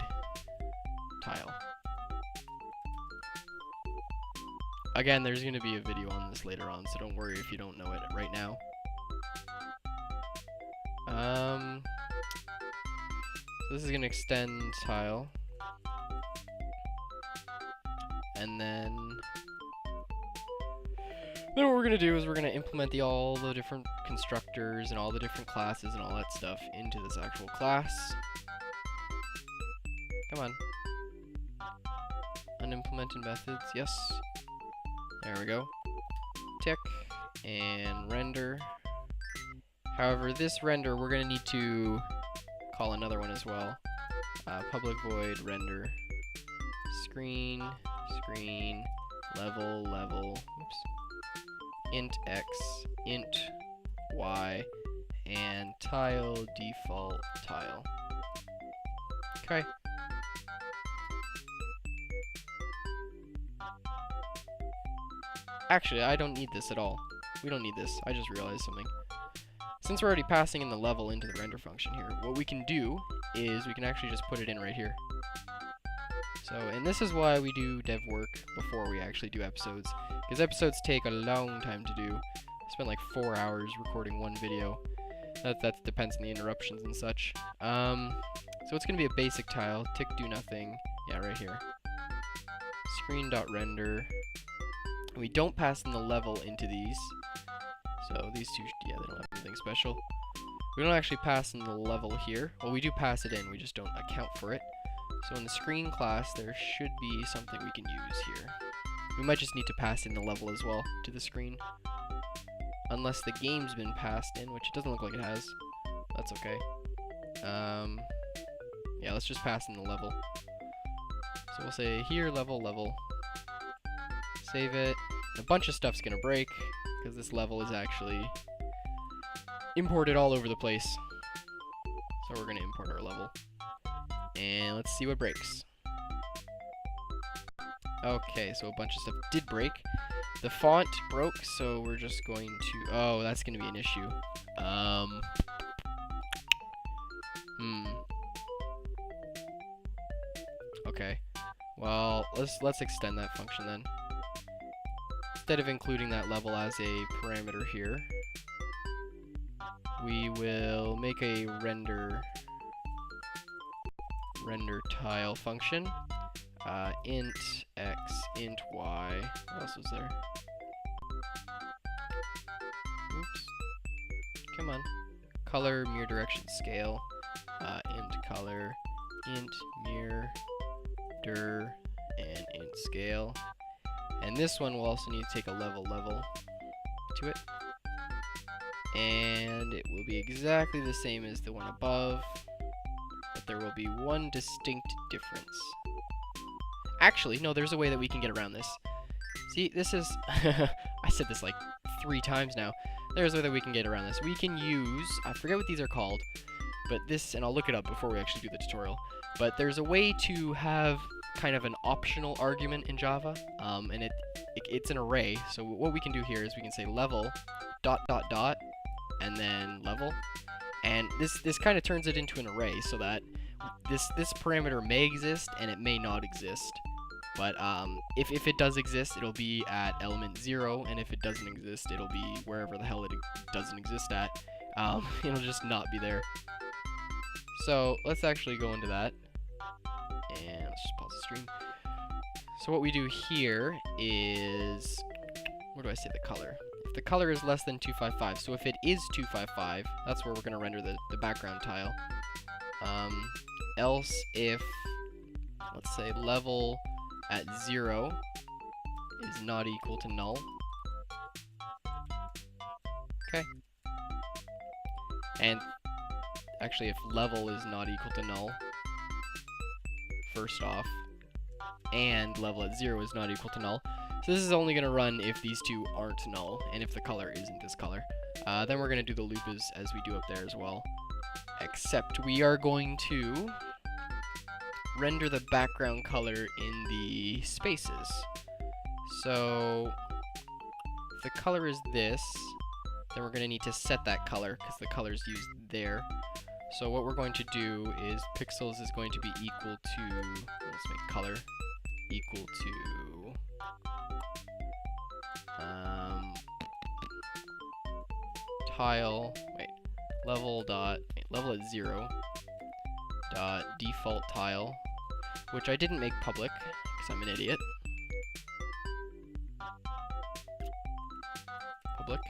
tile. Again, there's gonna be a video on this later on, so don't worry if you don't know it right now. So this is gonna extend tile. And then what we're gonna do is we're gonna implement all the different constructors and all the different classes and all that stuff into this actual class. Come on. Unimplemented methods, yes. There we go. Tick and render. However, this render we're gonna need to call another one as well. Public void render screen, screen, level, level, oops, int x, int y, and tile, default, tile. Okay. Actually, I don't need this at all. We don't need this. I just realized something. Since we're already passing in the level into the render function here, what we can do is we can actually just put it in right here. So, and this is why we do dev work before we actually do episodes, because episodes take a long time to do. I spent like 4 hours recording one video. That depends on the interruptions and such. So it's going to be a basic tile, tick do nothing, yeah, right here. Screen.render. We don't pass in the level into these. So these two, yeah, they don't have anything special. We don't actually pass in the level here. Well, we do pass it in, we just don't account for it. So in the screen class, there should be something we can use here. We might just need to pass in the level as well to the screen. Unless the game's been passed in, which it doesn't look like it has. That's okay. Yeah, let's just pass in the level. So we'll say here, level, level. Save it. And a bunch of stuff's gonna break, because this level is actually imported all over the place. So we're gonna import our level. And let's see what breaks. Okay, so a bunch of stuff did break. The font broke, so we're just going to... Oh, that's gonna be an issue. Okay. Well, let's extend that function then. Instead of including that level as a parameter here, we will make a render tile function. Int x, int y. What else was there? Oops. Come on. Color, mirror direction, scale. Int color, int mirror, dir, and int scale. And this one will also need to take a level to it. And it will be exactly the same as the one above, but there will be one distinct difference. Actually, no, there's a way that we can get around this. See, this is... I said this like 3 times now. There's a way that we can get around this. We can use... I forget what these are called, but this... And I'll look it up before we actually do the tutorial. But there's a way to have kind of an optional argument in Java, and it's an array. So what we can do here is we can say level ... and then level. And this kind of turns it into an array, so that this parameter may exist and it may not exist. But if it does exist, it'll be at element 0, and if it doesn't exist, it'll be wherever the hell it doesn't exist at. It'll just not be there. So let's actually go into that, and let's just pause the stream. So what we do here is, where do I say the color? If the color is less than 255, so if it is 255, that's where we're going to render the background tile. Else if, let's say, level at 0 is not equal to null. Okay. And actually, if level is not equal to null, first off, and level at 0 is not equal to null. So this is only going to run if these two aren't null, and if the color isn't this color. Then we're going to do the loop as we do up there as well. Except we are going to render the background color in the spaces. So if the color is this, then we're going to need to set that color, because the color is used there. So what we're going to do is pixels is going to be equal to, let's make color equal to tile, level at 0 dot default tile, which I didn't make public because I'm an idiot. Public.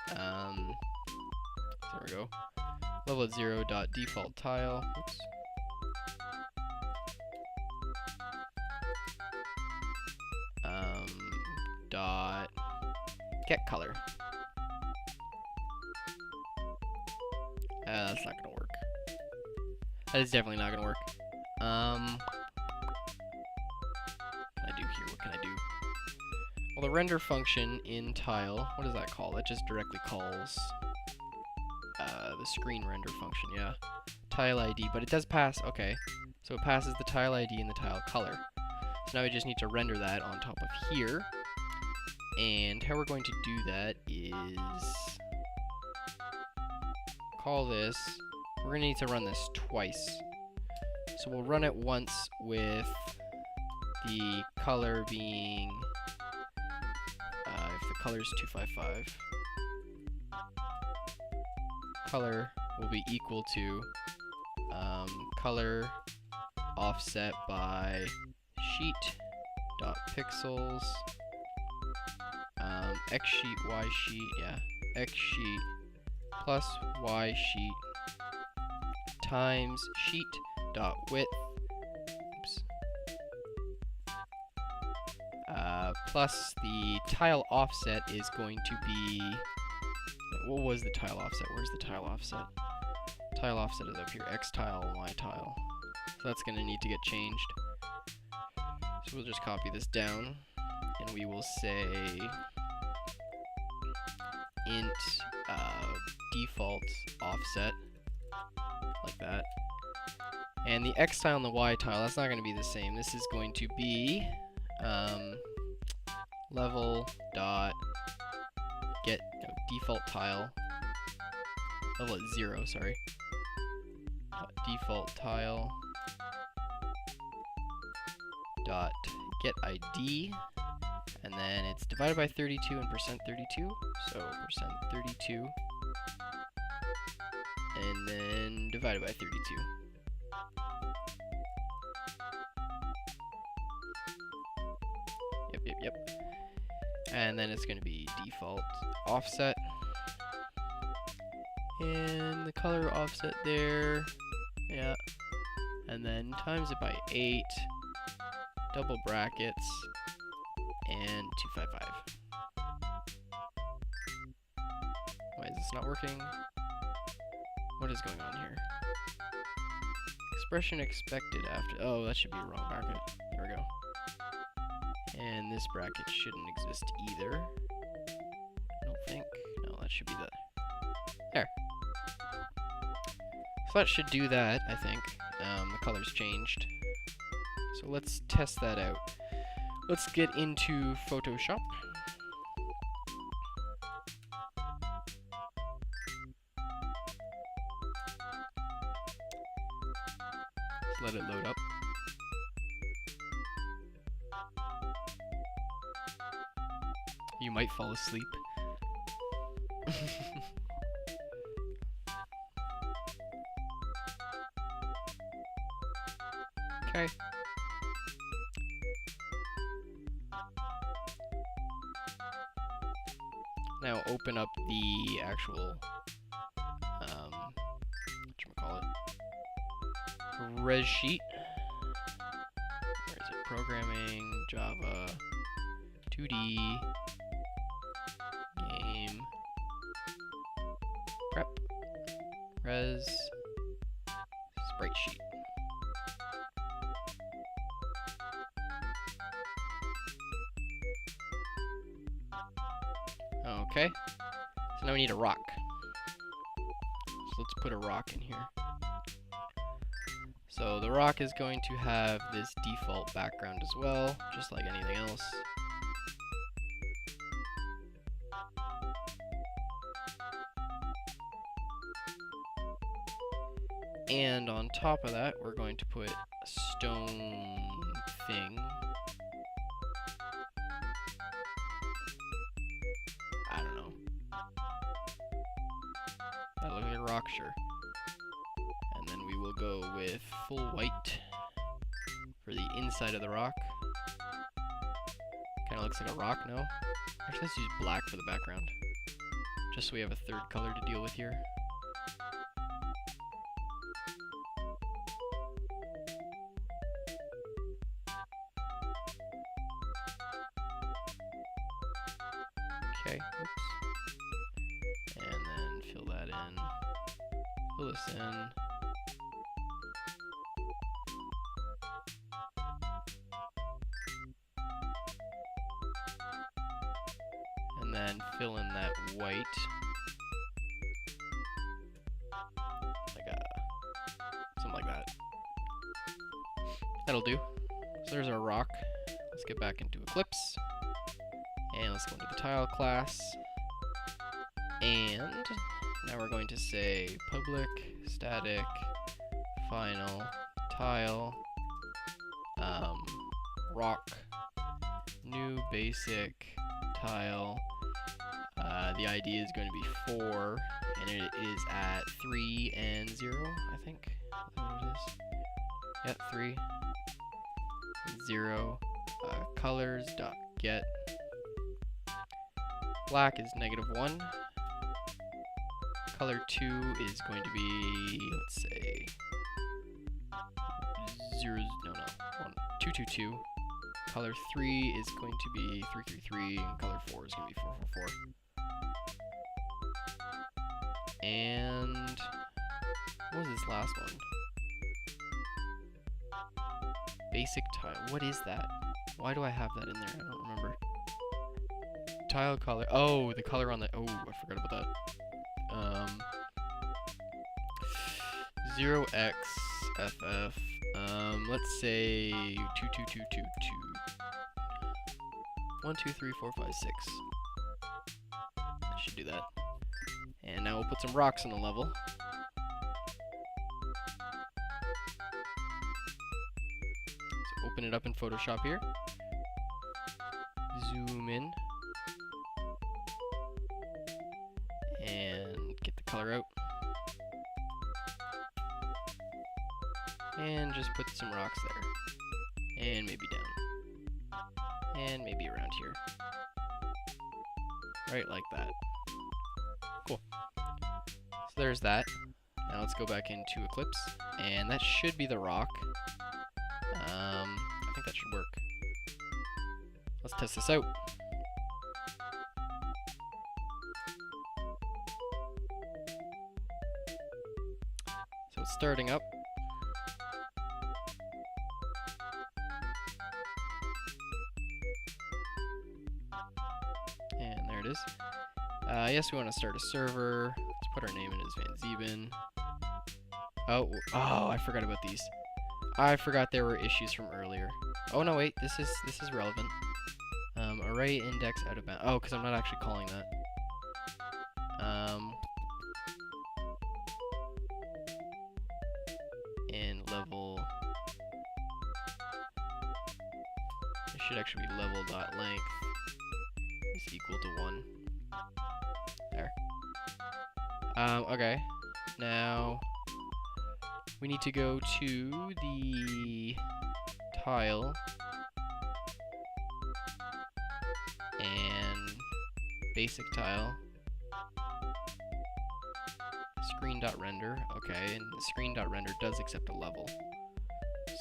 There we go. Level at 0 dot default tile. Oops. Dot get color. That's not gonna work. That is definitely not gonna work. Well, the render function in tile, what does that call? It just directly calls the screen render function, yeah. Tile ID, but it does pass, okay. So it passes the tile ID and the tile color. So now we just need to render that on top of here. And how we're going to do that is call this, we're going to need to run this twice. So we'll run it once with the color being, if the color is 255, color will be equal to color offset by sheet dot pixels x sheet y sheet, yeah, x sheet plus y sheet times sheet dot width, oops, plus the tile offset is going to be, what was the tile offset? Where's the tile offset? Tile offset is up here, x tile and y tile. So that's going to need to get changed. So we'll just copy this down, and we will say int default offset, like that. And the x tile and the y tile, that's not going to be the same. This is going to be level dot get default tile, level at 0, sorry. Default tile dot get ID, and then it's divided by 32 and %32, so %32, and then divided by 32. Yep. And then it's going to be default offset, and the color offset there, yeah, and then times it by 8, double brackets, and 255. Why is this not working? What is going on here? Expression expected after, oh, that should be a wrong bracket. There we go. And this bracket shouldn't exist either. I don't think. No, that should be the, there. So that should do that, I think. The color's changed. So let's test that out. Let's get into Photoshop. Let's let it load up. You might fall asleep. Okay. Now open up the actual, whatchamacallit, res sheet. Where is it? Programming, Java, 2D, game, prep, res, sprite sheet. Okay, so now we need a rock. So let's put a rock in here. So the rock is going to have this default background as well, just like anything else. And on top of that, we're going to put a stone thing. I don't know. That looks like a rock, sure. And then we will go with full white for the inside of the rock. Kind of looks like a rock, no? Actually, let's use black for the background, just so we have a third color to deal with here. Okay, oops. And then fill that in. Fill this in. fill in that white. Like something like that. That'll do. So there's our rock. Let's get back into Eclipse. And let's go into the tile class. And now we're going to say public static final tile rock new basic tile. The ID is going to be 4, and it is at 3 and 0, I think. Is that what it is? Yeah, 3 and 0. Colors dot get black is -1. Color 2 is going to be, let's say, 222. Color 3 is going to be 333, and color 4 is going to be 444. And what was this last one? Basic tile. What is that? Why do I have that in there? I don't remember. Tile color. Oh, the color on the. Oh, I forgot about that. 0xFF. Let's say 22222. 1, 2, 3, 4, 5, 6. I should do that. And now we'll put some rocks on the level. So open it up in Photoshop here. Zoom in. And get the color out. And just put some rocks there. And maybe down. And maybe around here. Right like that. Cool. So there's that. Now let's go back into Eclipse. And that should be the rock. I think that should work. Let's test this out. So it's starting up. And there it is. Yes, we want to start a server. Let's put our name in as Van Zeeben. Oh, I forgot about these. I forgot there were issues from earlier. Oh no, wait, this is relevant. Array index out of bounds. Oh, because I'm not actually calling that. And level. It should actually be level.length is equal to 1. There. Okay. Now we need to go to the tile and basic tile screen.render. Okay, and the screen.render does accept a level.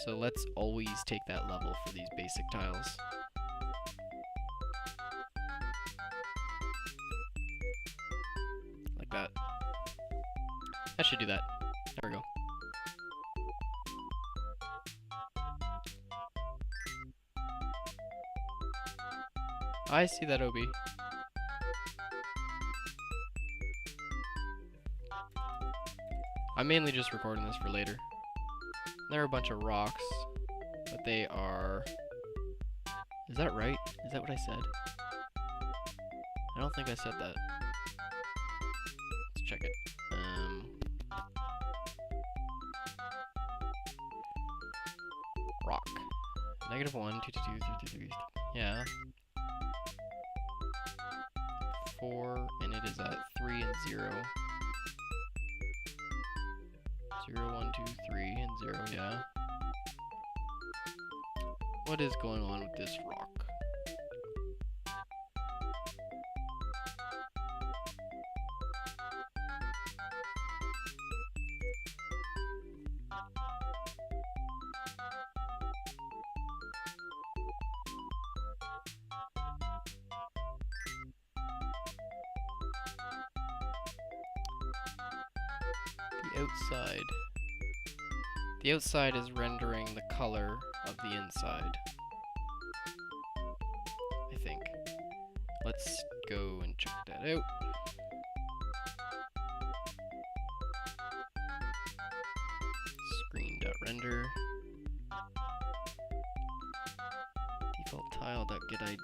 So let's always take that level for these basic tiles. Like that. That should do that. There we go. I see that, OB. I'm mainly just recording this for later. There are a bunch of rocks, but they are... Is that right? Is that what I said? I don't think I said that. Let's check it. Rock. -1, 2, 2, 2, 3, 3, 3. Yeah. 4, and it is at 3 and 0. 0, 1, 2, 3, and 0, yeah. What is going on with this rock? Outside. The outside is rendering the color of the inside. I think. Let's go and check it screen.out. Screen.render. Default tile.getID.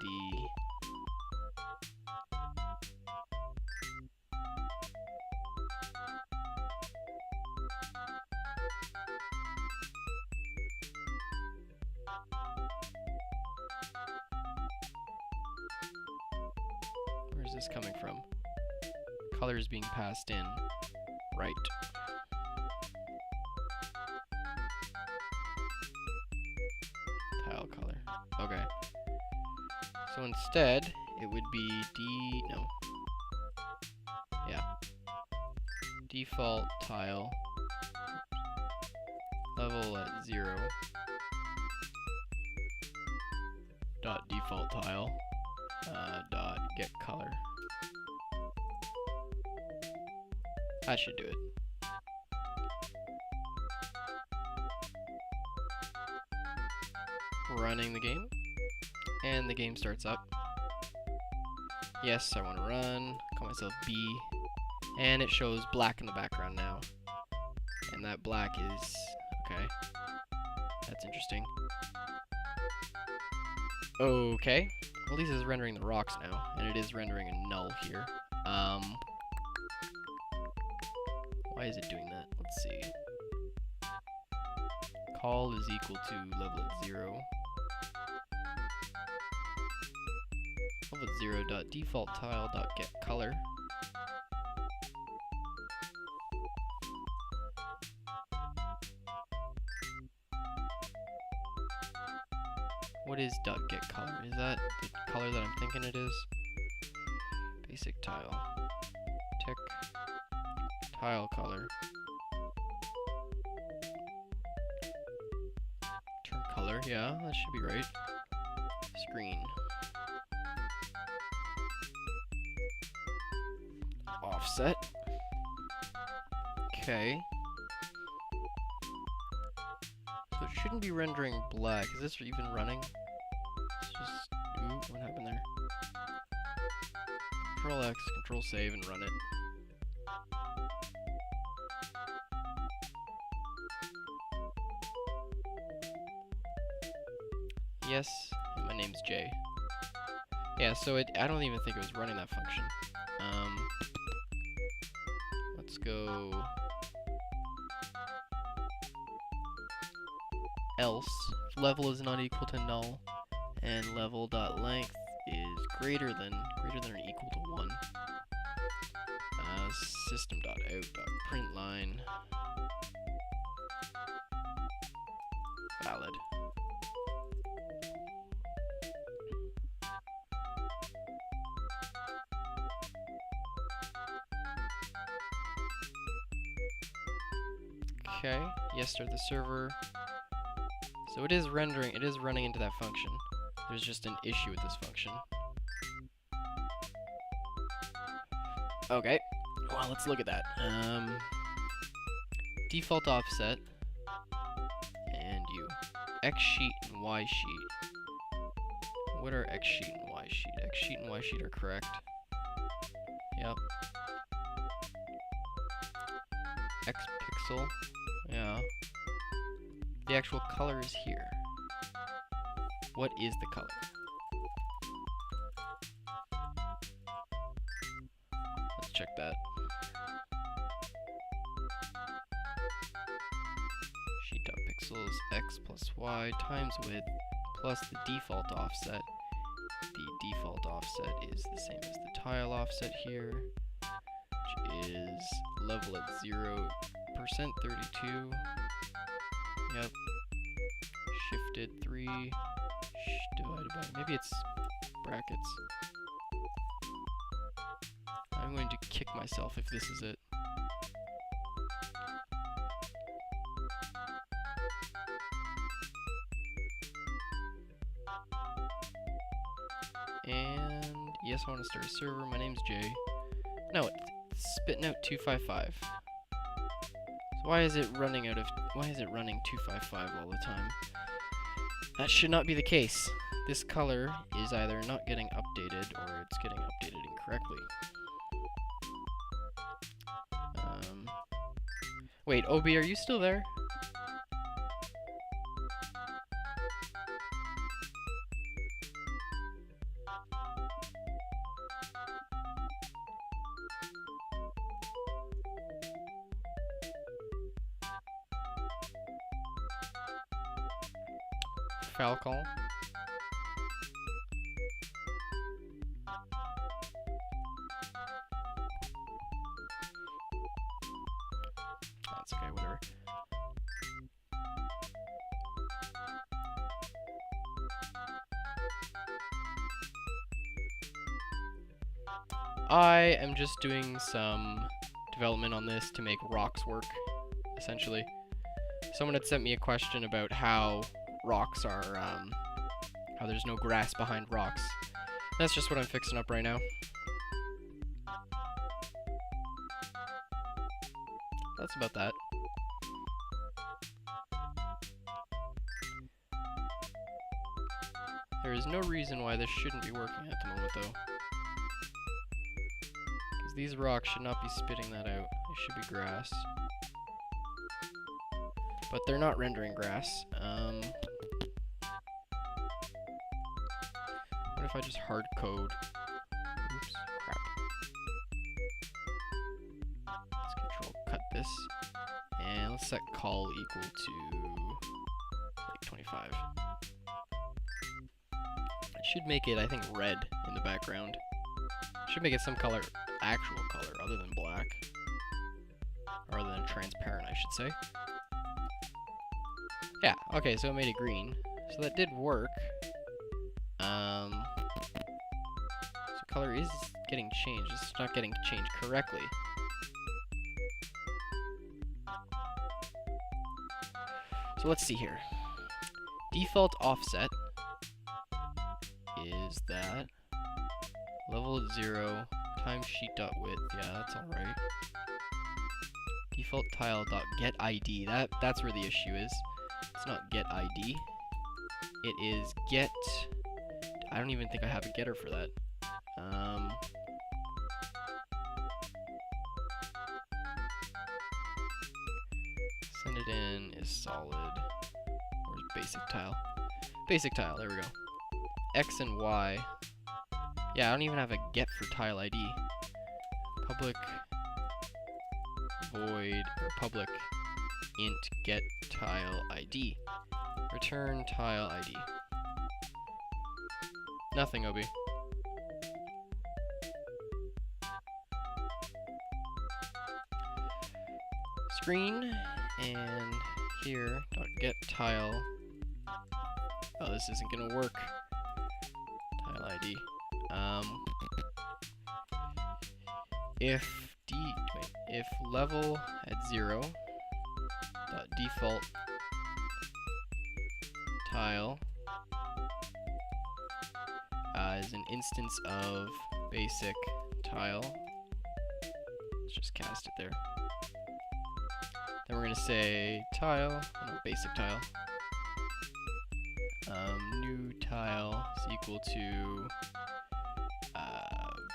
Where's this coming from? Color is being passed in. Right. Tile color. Okay. So instead, it would be no. Yeah. Default tile. Level at 0. Dot default tile. Dot get color. That should do it. Running the game, and the game starts up. Yes, I want to run. Call myself B, and it shows black in the background now. And that black is okay. That's interesting. Okay. Well, at least it's rendering the rocks now, and it is rendering a null here. Why is it doing that? Let's see. Call is equal to level at 0. Level at 0 dot default tile dot get color. What is dot get color? Is that the color that I'm thinking it is? Basic tile. Tick. Tile color. Turn color, yeah, that should be right. Screen. Offset. Okay. So it shouldn't be rendering black. Is this even running? It's just, ooh, what happened there? Control X, Control save, and run it. Yes, my name's Jay. Yeah, so I don't even think it was running that function. Let's go else if level is not equal to null and level.length is greater than or equal to 1. System.out.println valid. Okay, yes, start the server. So it is rendering, it is running into that function. There's just an issue with this function. Okay, well, let's look at that. Default offset, and U. X sheet and Y sheet. What are X sheet and Y sheet? X sheet and Y sheet are correct. Yep. X pixel. Yeah. The actual color is here. What is the color? Let's check that. Sheet.pixels x plus y times width plus the default offset. The default offset is the same as the tile offset here, which is level at 0%, 32. Yep. Shifted 3 divided by, maybe it's brackets. I'm going to kick myself if this is it. And yes, I want to start a server. My name's Jay. No, it's spitting out 255. So why is it running 255 all the time? That should not be the case. This color is either not getting updated or it's getting updated incorrectly. Wait, Obi, are you still there? Falcon. That's okay, whatever. I am just doing some development on this to make rocks work, essentially. Someone had sent me a question about how rocks are, how there's no grass behind rocks. That's just what I'm fixing up right now. That's about that. There is no reason why this shouldn't be working at the moment, though. Because these rocks should not be spitting that out. They should be grass. But they're not rendering grass. What if I just hard code? Oops, crap. Let's control cut this. And let's set call equal to like 25. It should make it, I think, red in the background. Should make it some color, actual color, other than black. Or other than transparent, I should say. Yeah, okay, so it made it green. So that did work. So color is getting changed. It's not getting changed correctly. So let's see here. Default offset is that level at 0 times sheet.width. Yeah, that's alright. Default tile.getID. That's where the issue is. It's not getID. It is get. I don't even think I have a getter for that. Send it in is solid. Where's basic tile? Basic tile, there we go. X and Y. Yeah, I don't even have a get for tile ID. Public void or public int get tile ID. Return tile ID. Nothing, Obi. Screen and here dot get tile. Oh, this isn't gonna work. Tile ID. If level at 0 dot default tile is an instance of basic tile. Let's just cast it there. Then we're gonna say tile, no, basic tile. New tile is equal to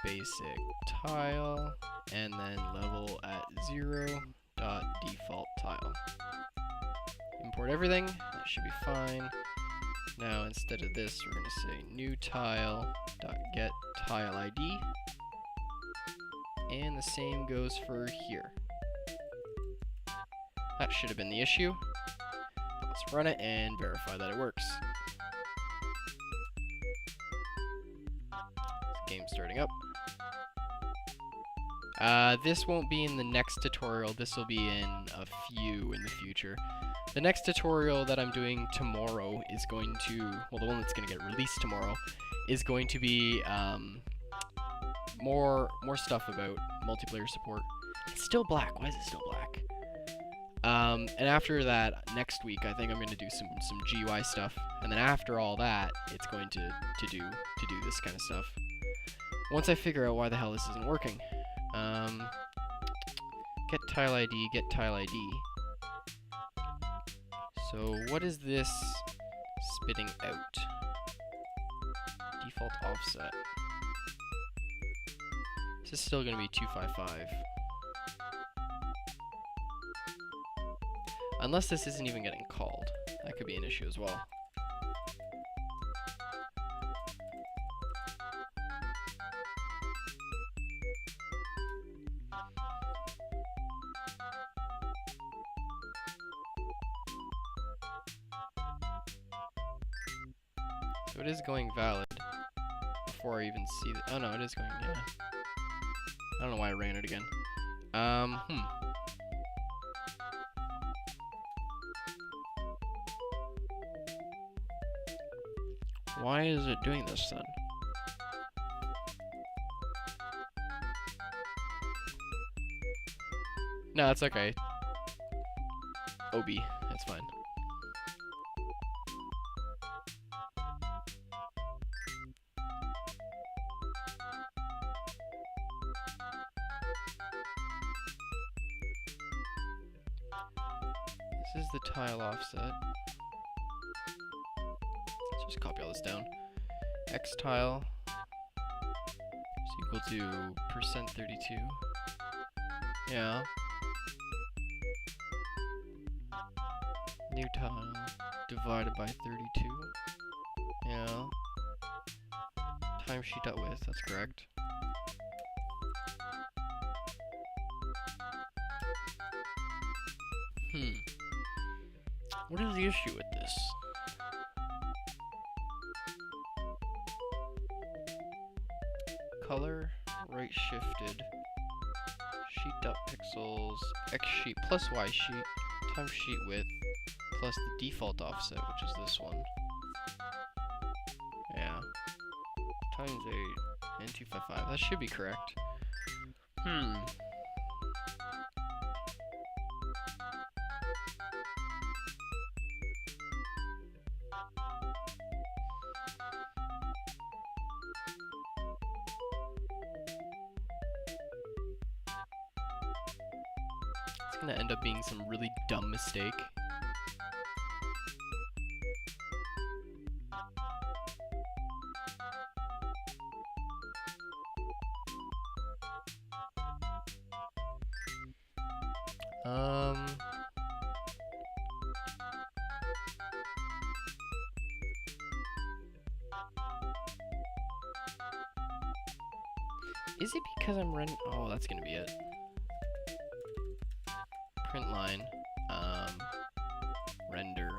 basic tile, and then level at 0 dot default tile. Import everything. That should be fine. Now instead of this, we're gonna say new tile dot get tile ID, and the same goes for here. That should have been the issue. Let's run it and verify that it works. Game starting up. This won't be in the next tutorial. This will be in a few in the future. The next tutorial that I'm doing tomorrow is going to, well, the one that's going to get released tomorrow, is going to be more stuff about multiplayer support. It's still black. Why is it still black? And after that, next week, I think I'm going to do some GUI stuff. And then after all that, it's going to do this kind of stuff. Once I figure out why the hell this isn't working. Get tile ID, get tile ID. So what is this spitting out? Default offset. This is still going to be 255. Unless this isn't even getting called. That could be an issue as well. So it is going valid before I even see the— oh no, it is going, yeah. I don't know why I ran it again. Why is it doing this then? No, it's okay. OB, that's fine. This is the tile offset. Let's just copy all this down. X tile is equal to %32. Yeah. New tile divided by 32. Yeah. Timesheet.width, that's correct. What is the issue with this? Color, right shifted, sheet.pixels, x sheet plus y sheet, timesheet width, plus the default offset, which is this one. Yeah. Times 8 and 255. That should be correct. It's gonna end up being some really dumb mistake. Is it because I'm oh, that's gonna be it. Print line, render,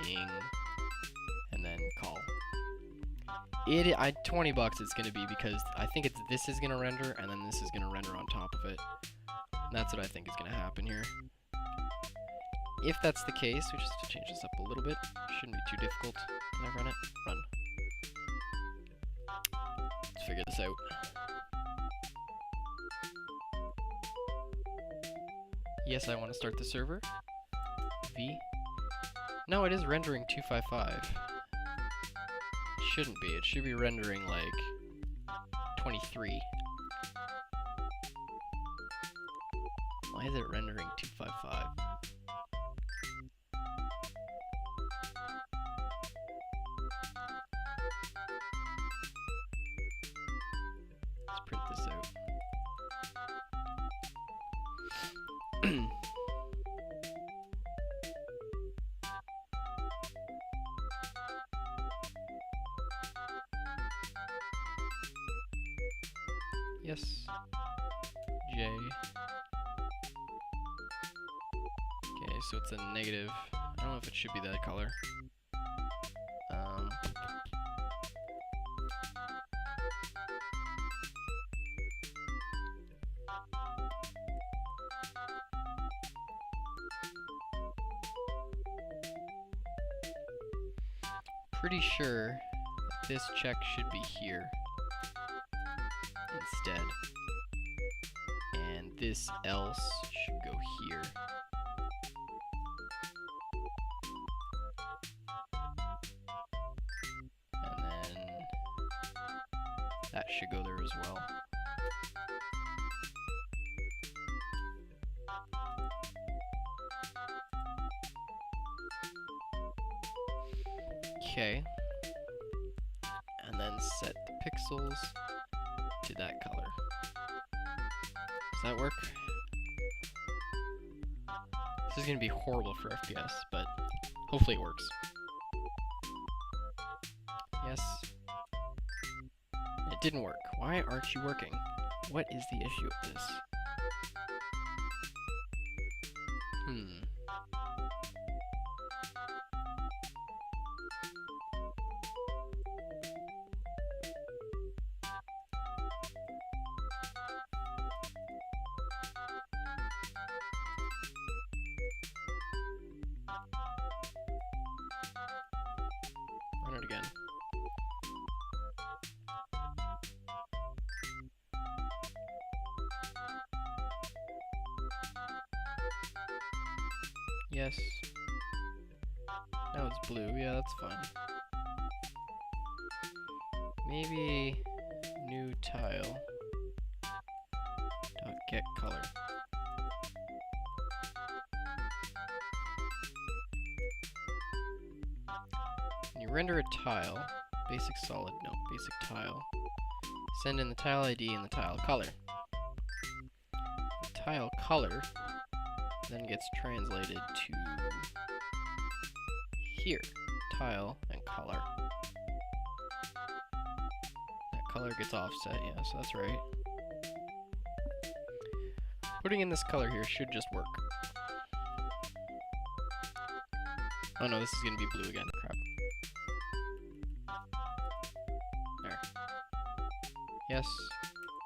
ing, and then call. 20 bucks it's gonna be because I think this is gonna render and then this is gonna render on top of it. And that's what I think is gonna happen here. If that's the case, we just have to change this up a little bit. Shouldn't be too difficult. Can I run it? Run. Let's figure this out. Yes, I want to start the server. V. No, it is rendering 255. Shouldn't be. It should be rendering like 23. Why is it rendering 255? Let's print this out. Yes. J. Okay, so it's a negative. I don't know if it should be that color. Pretty sure this check should be here instead, and this else should go here. And then that should go there as well. Okay. And then set the pixels to that color. Does that work? This is gonna be horrible for FPS, but hopefully it works. Yes. It didn't work. Why aren't you working? What is the issue with this? Run it again. Yes. Now it's blue. Yeah, that's fine. Maybe new tile. Dot get color. When you render a tile, basic solid, no, basic tile, send in the tile ID and the tile color. The tile color then gets translated to here, tile and color. That color gets offset, yeah, so that's right. Putting in this color here should just work. Oh no, this is gonna be blue again, crap. There. Yes,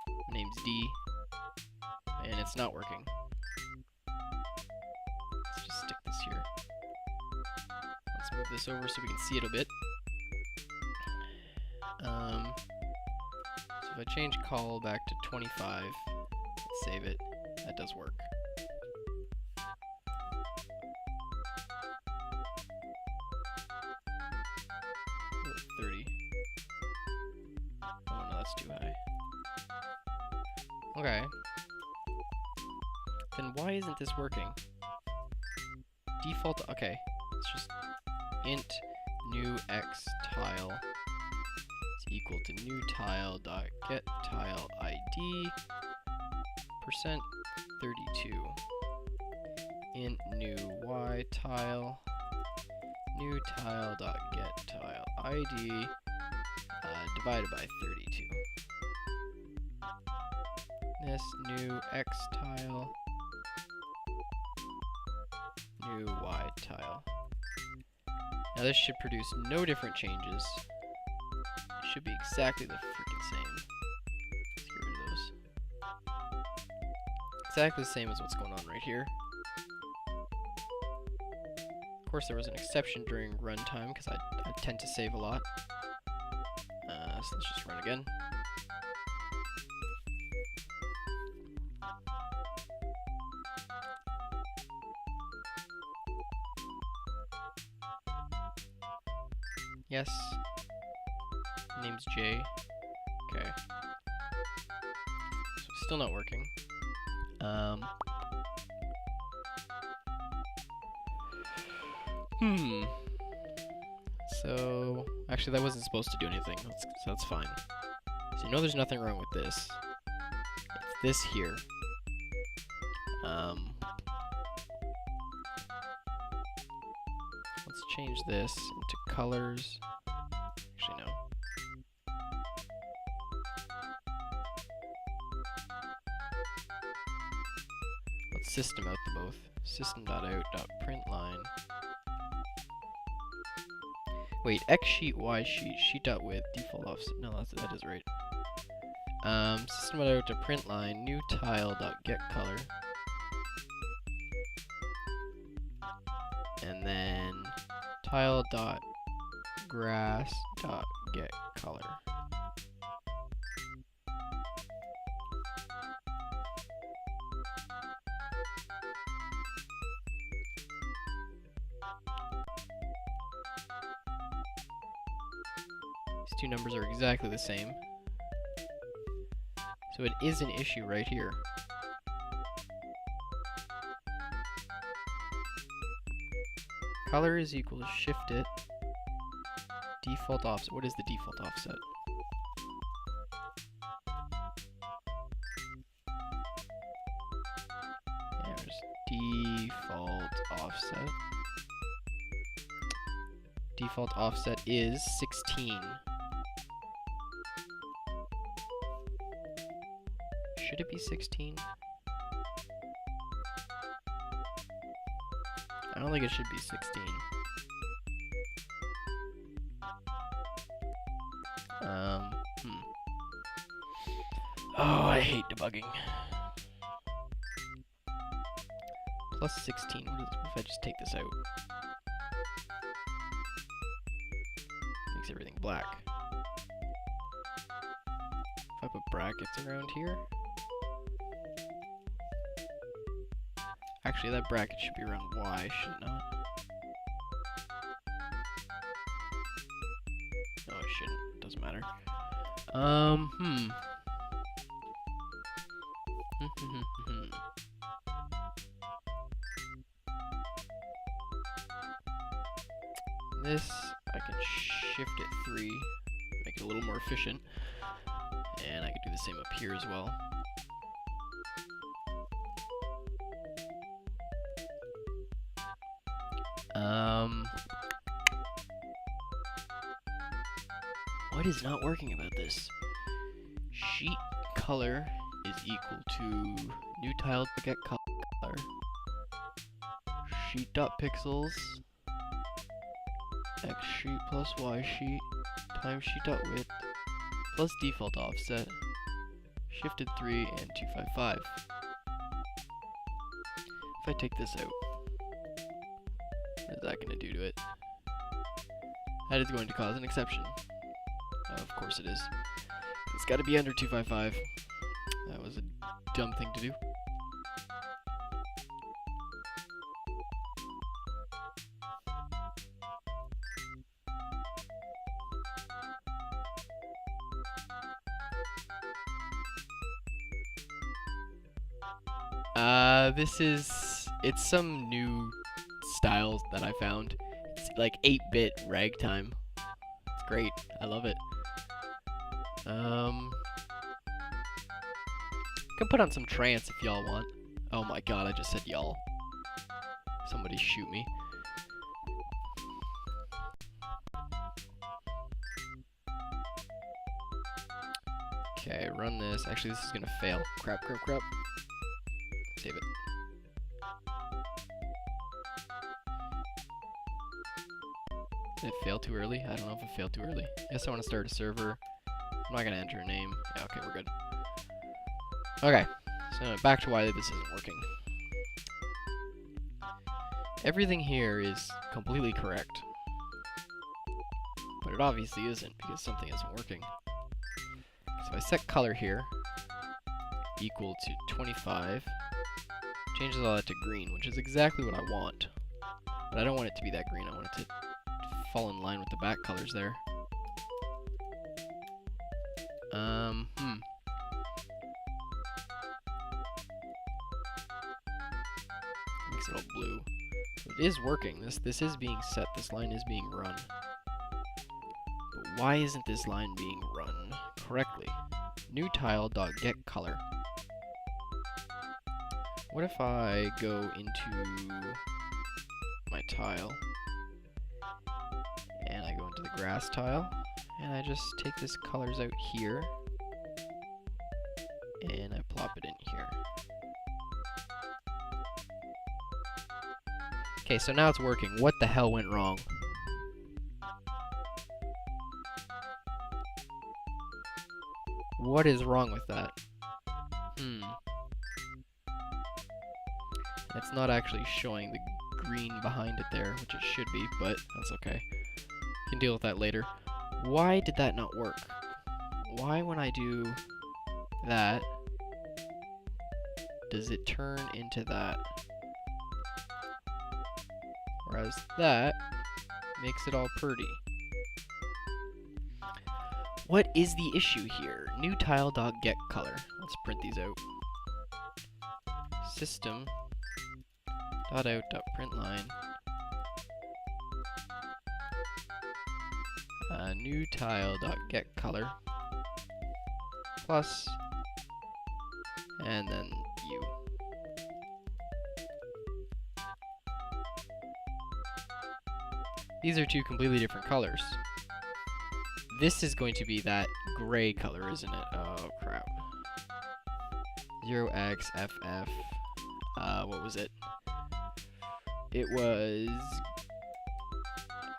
my name's D, and it's not working. Let's just stick this here. Let's move this over so we can see it a bit. So if I change call back to 25, save it, that does work. Ooh, 30. Oh no, that's too high. Okay. Then why isn't this working? Default, okay. Let's just int new x tile is equal to new tile dot get tile ID percent 32. Int new y tile new tile dot get tile ID divided by 32. This new x tile new y tile. Now this should produce no different changes. It should be exactly the freaking same. Let's get rid of those. Exactly the same as what's going on right here. Of course there was an exception during runtime because I tend to save a lot. So let's just run again. Yes. Name's J. Okay. So still not working. So actually that wasn't supposed to do anything. So that's fine. So you know there's nothing wrong with this. It's this here. Let's change this into colors. Actually, no. Let's system out the both. System.out.println. Wait, X sheet, Y sheet, sheet.width, default offset. No, that is right. System.out.println new tile.getColor. And then tile.grass.getColor. These two numbers are exactly the same. So it is an issue right here. Color is equal to shift it. Default offset. What is the default offset? Yeah, just default offset. Default offset is 16. Should it be 16? I don't think it should be 16. Oh, I hate debugging. Plus 16. What if I just take this out? Makes everything black. If I put brackets around here. Actually, that bracket should be around Y, should it not? No, it shouldn't. Doesn't matter. This, I can shift it 3, make it a little more efficient. And I can do the same up here as well. What is not working about this? Sheet color is equal to new tile get color. Sheet.pixels x sheet plus y sheet times sheet.width plus default offset shifted 3 and 255. If I take this out, what is that going to do to it? That is going to cause an exception. Of course it is. It's got to be under 255. That was a dumb thing to do. It's some new styles that I found. It's like 8-bit ragtime. It's great. I love it. Can put on some trance if y'all want. Oh my god, I just said y'all. Somebody shoot me. Okay, run this. Actually, this is gonna fail. Crap. Save it. Did it fail too early? I don't know if it failed too early. I guess I want to start a server. I'm not gonna enter a name. Yeah, okay, we're good. Okay, so back to why this isn't working. Everything here is completely correct. But it obviously isn't, because something isn't working. So I set color here, equal to 25. Changes all that to green, which is exactly what I want. But I don't want it to be that green, I want it to fall in line with the back colors there. Makes it all blue. So it is working. This is being set. This line is being run. But why isn't this line being run correctly? New tile.getColor. What if I go into my tile and I go into the grass tile and I just take this colors out here and I plop it in here. Okay, so now it's working. What the hell went wrong? What is wrong with that? It's not actually showing the green behind it there, which it should be, but that's okay. Can deal with that later. Why did that not work? Why, when I do that, does it turn into that? Whereas that makes it all pretty. What is the issue here? New tile.getColor. Let's print these out. System.out.println. New tile.getColor plus, and then view. These are two completely different colors. This is going to be that gray color, isn't it? Oh, crap. 0xFF. What was it? It was...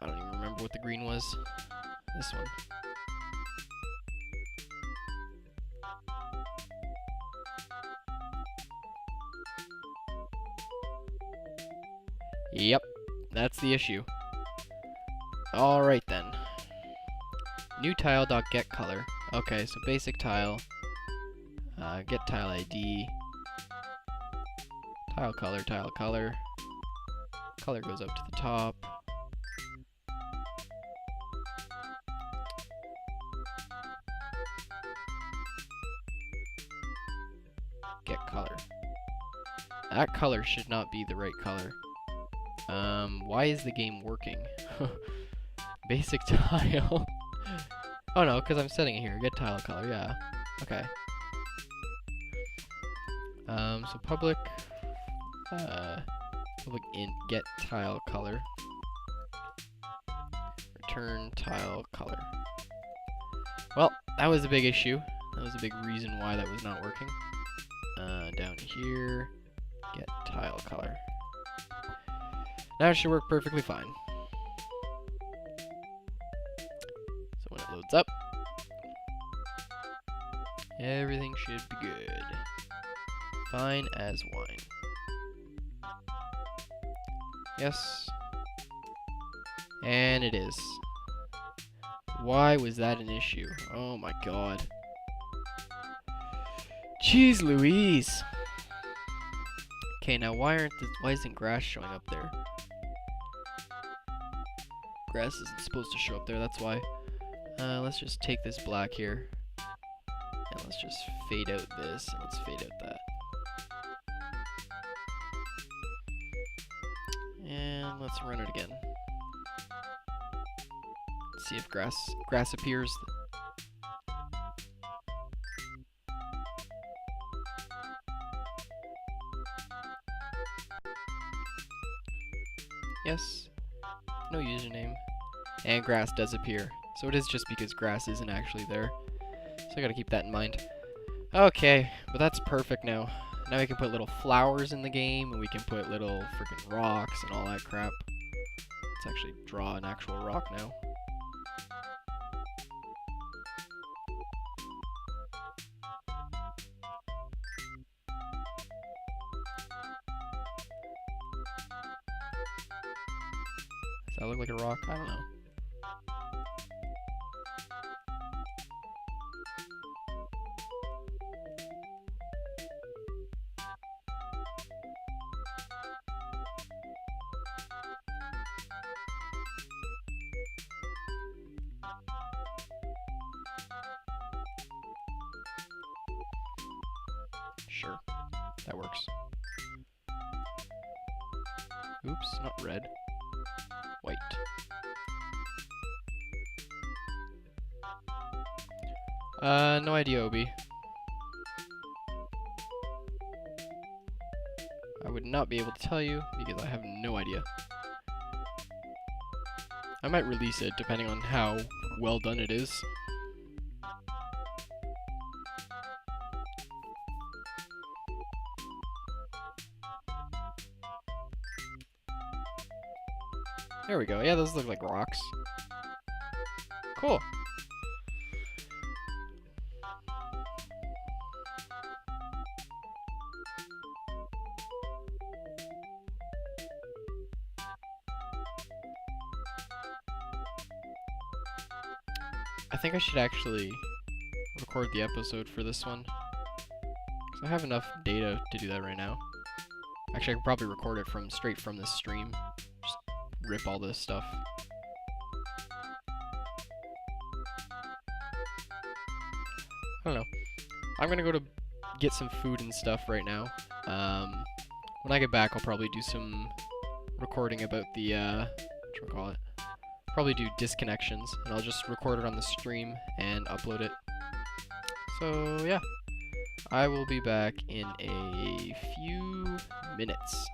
I don't even remember what the green was. This one. Yep, that's the issue. Alright then. New tile.getColor. Okay, so basic tile. Get tile ID. Tile color, tile color. Color goes up to the top. Get color. That color should not be the right color. Why is the game working? Basic tile. Oh no, because I'm setting it here. Get tile color, yeah. Okay. So public int get tile color. Return tile color. Well, that was a big issue. That was a big reason why that was not working. Down here, get tile color. Now it should work perfectly fine. So when it loads up, everything should be good. Fine as wine. Yes. And it is. Why was that an issue? Oh my god. Jeez Louise. Okay, now why isn't grass showing up there? Grass isn't supposed to show up there, that's why. Let's just take this black here. And let's just fade out this, and let's fade out that. And let's run it again. See if grass appears. Yes. No username. And grass does appear. So it is just because grass isn't actually there. So I gotta keep that in mind. Okay, but that's perfect now. Now we can put little flowers in the game, and we can put little freaking rocks and all that crap. Let's actually draw an actual rock now. Does that look like a rock? I don't know. Sure, that works. Oops, not red. White. No idea, Obi. I would not be able to tell you because I have no idea. I might release it depending on how well done it is. There we go. Yeah, those look like rocks. Cool. I think I should actually record the episode for this one, because I have enough data to do that right now. Actually, I could probably record it straight from this stream. Just rip all this stuff. I don't know. I'm gonna go to get some food and stuff right now. When I get back, I'll probably do some recording about the, whatchamacallit? Probably do disconnections, and I'll just record it on the stream and upload it. So, yeah. I will be back in a few minutes.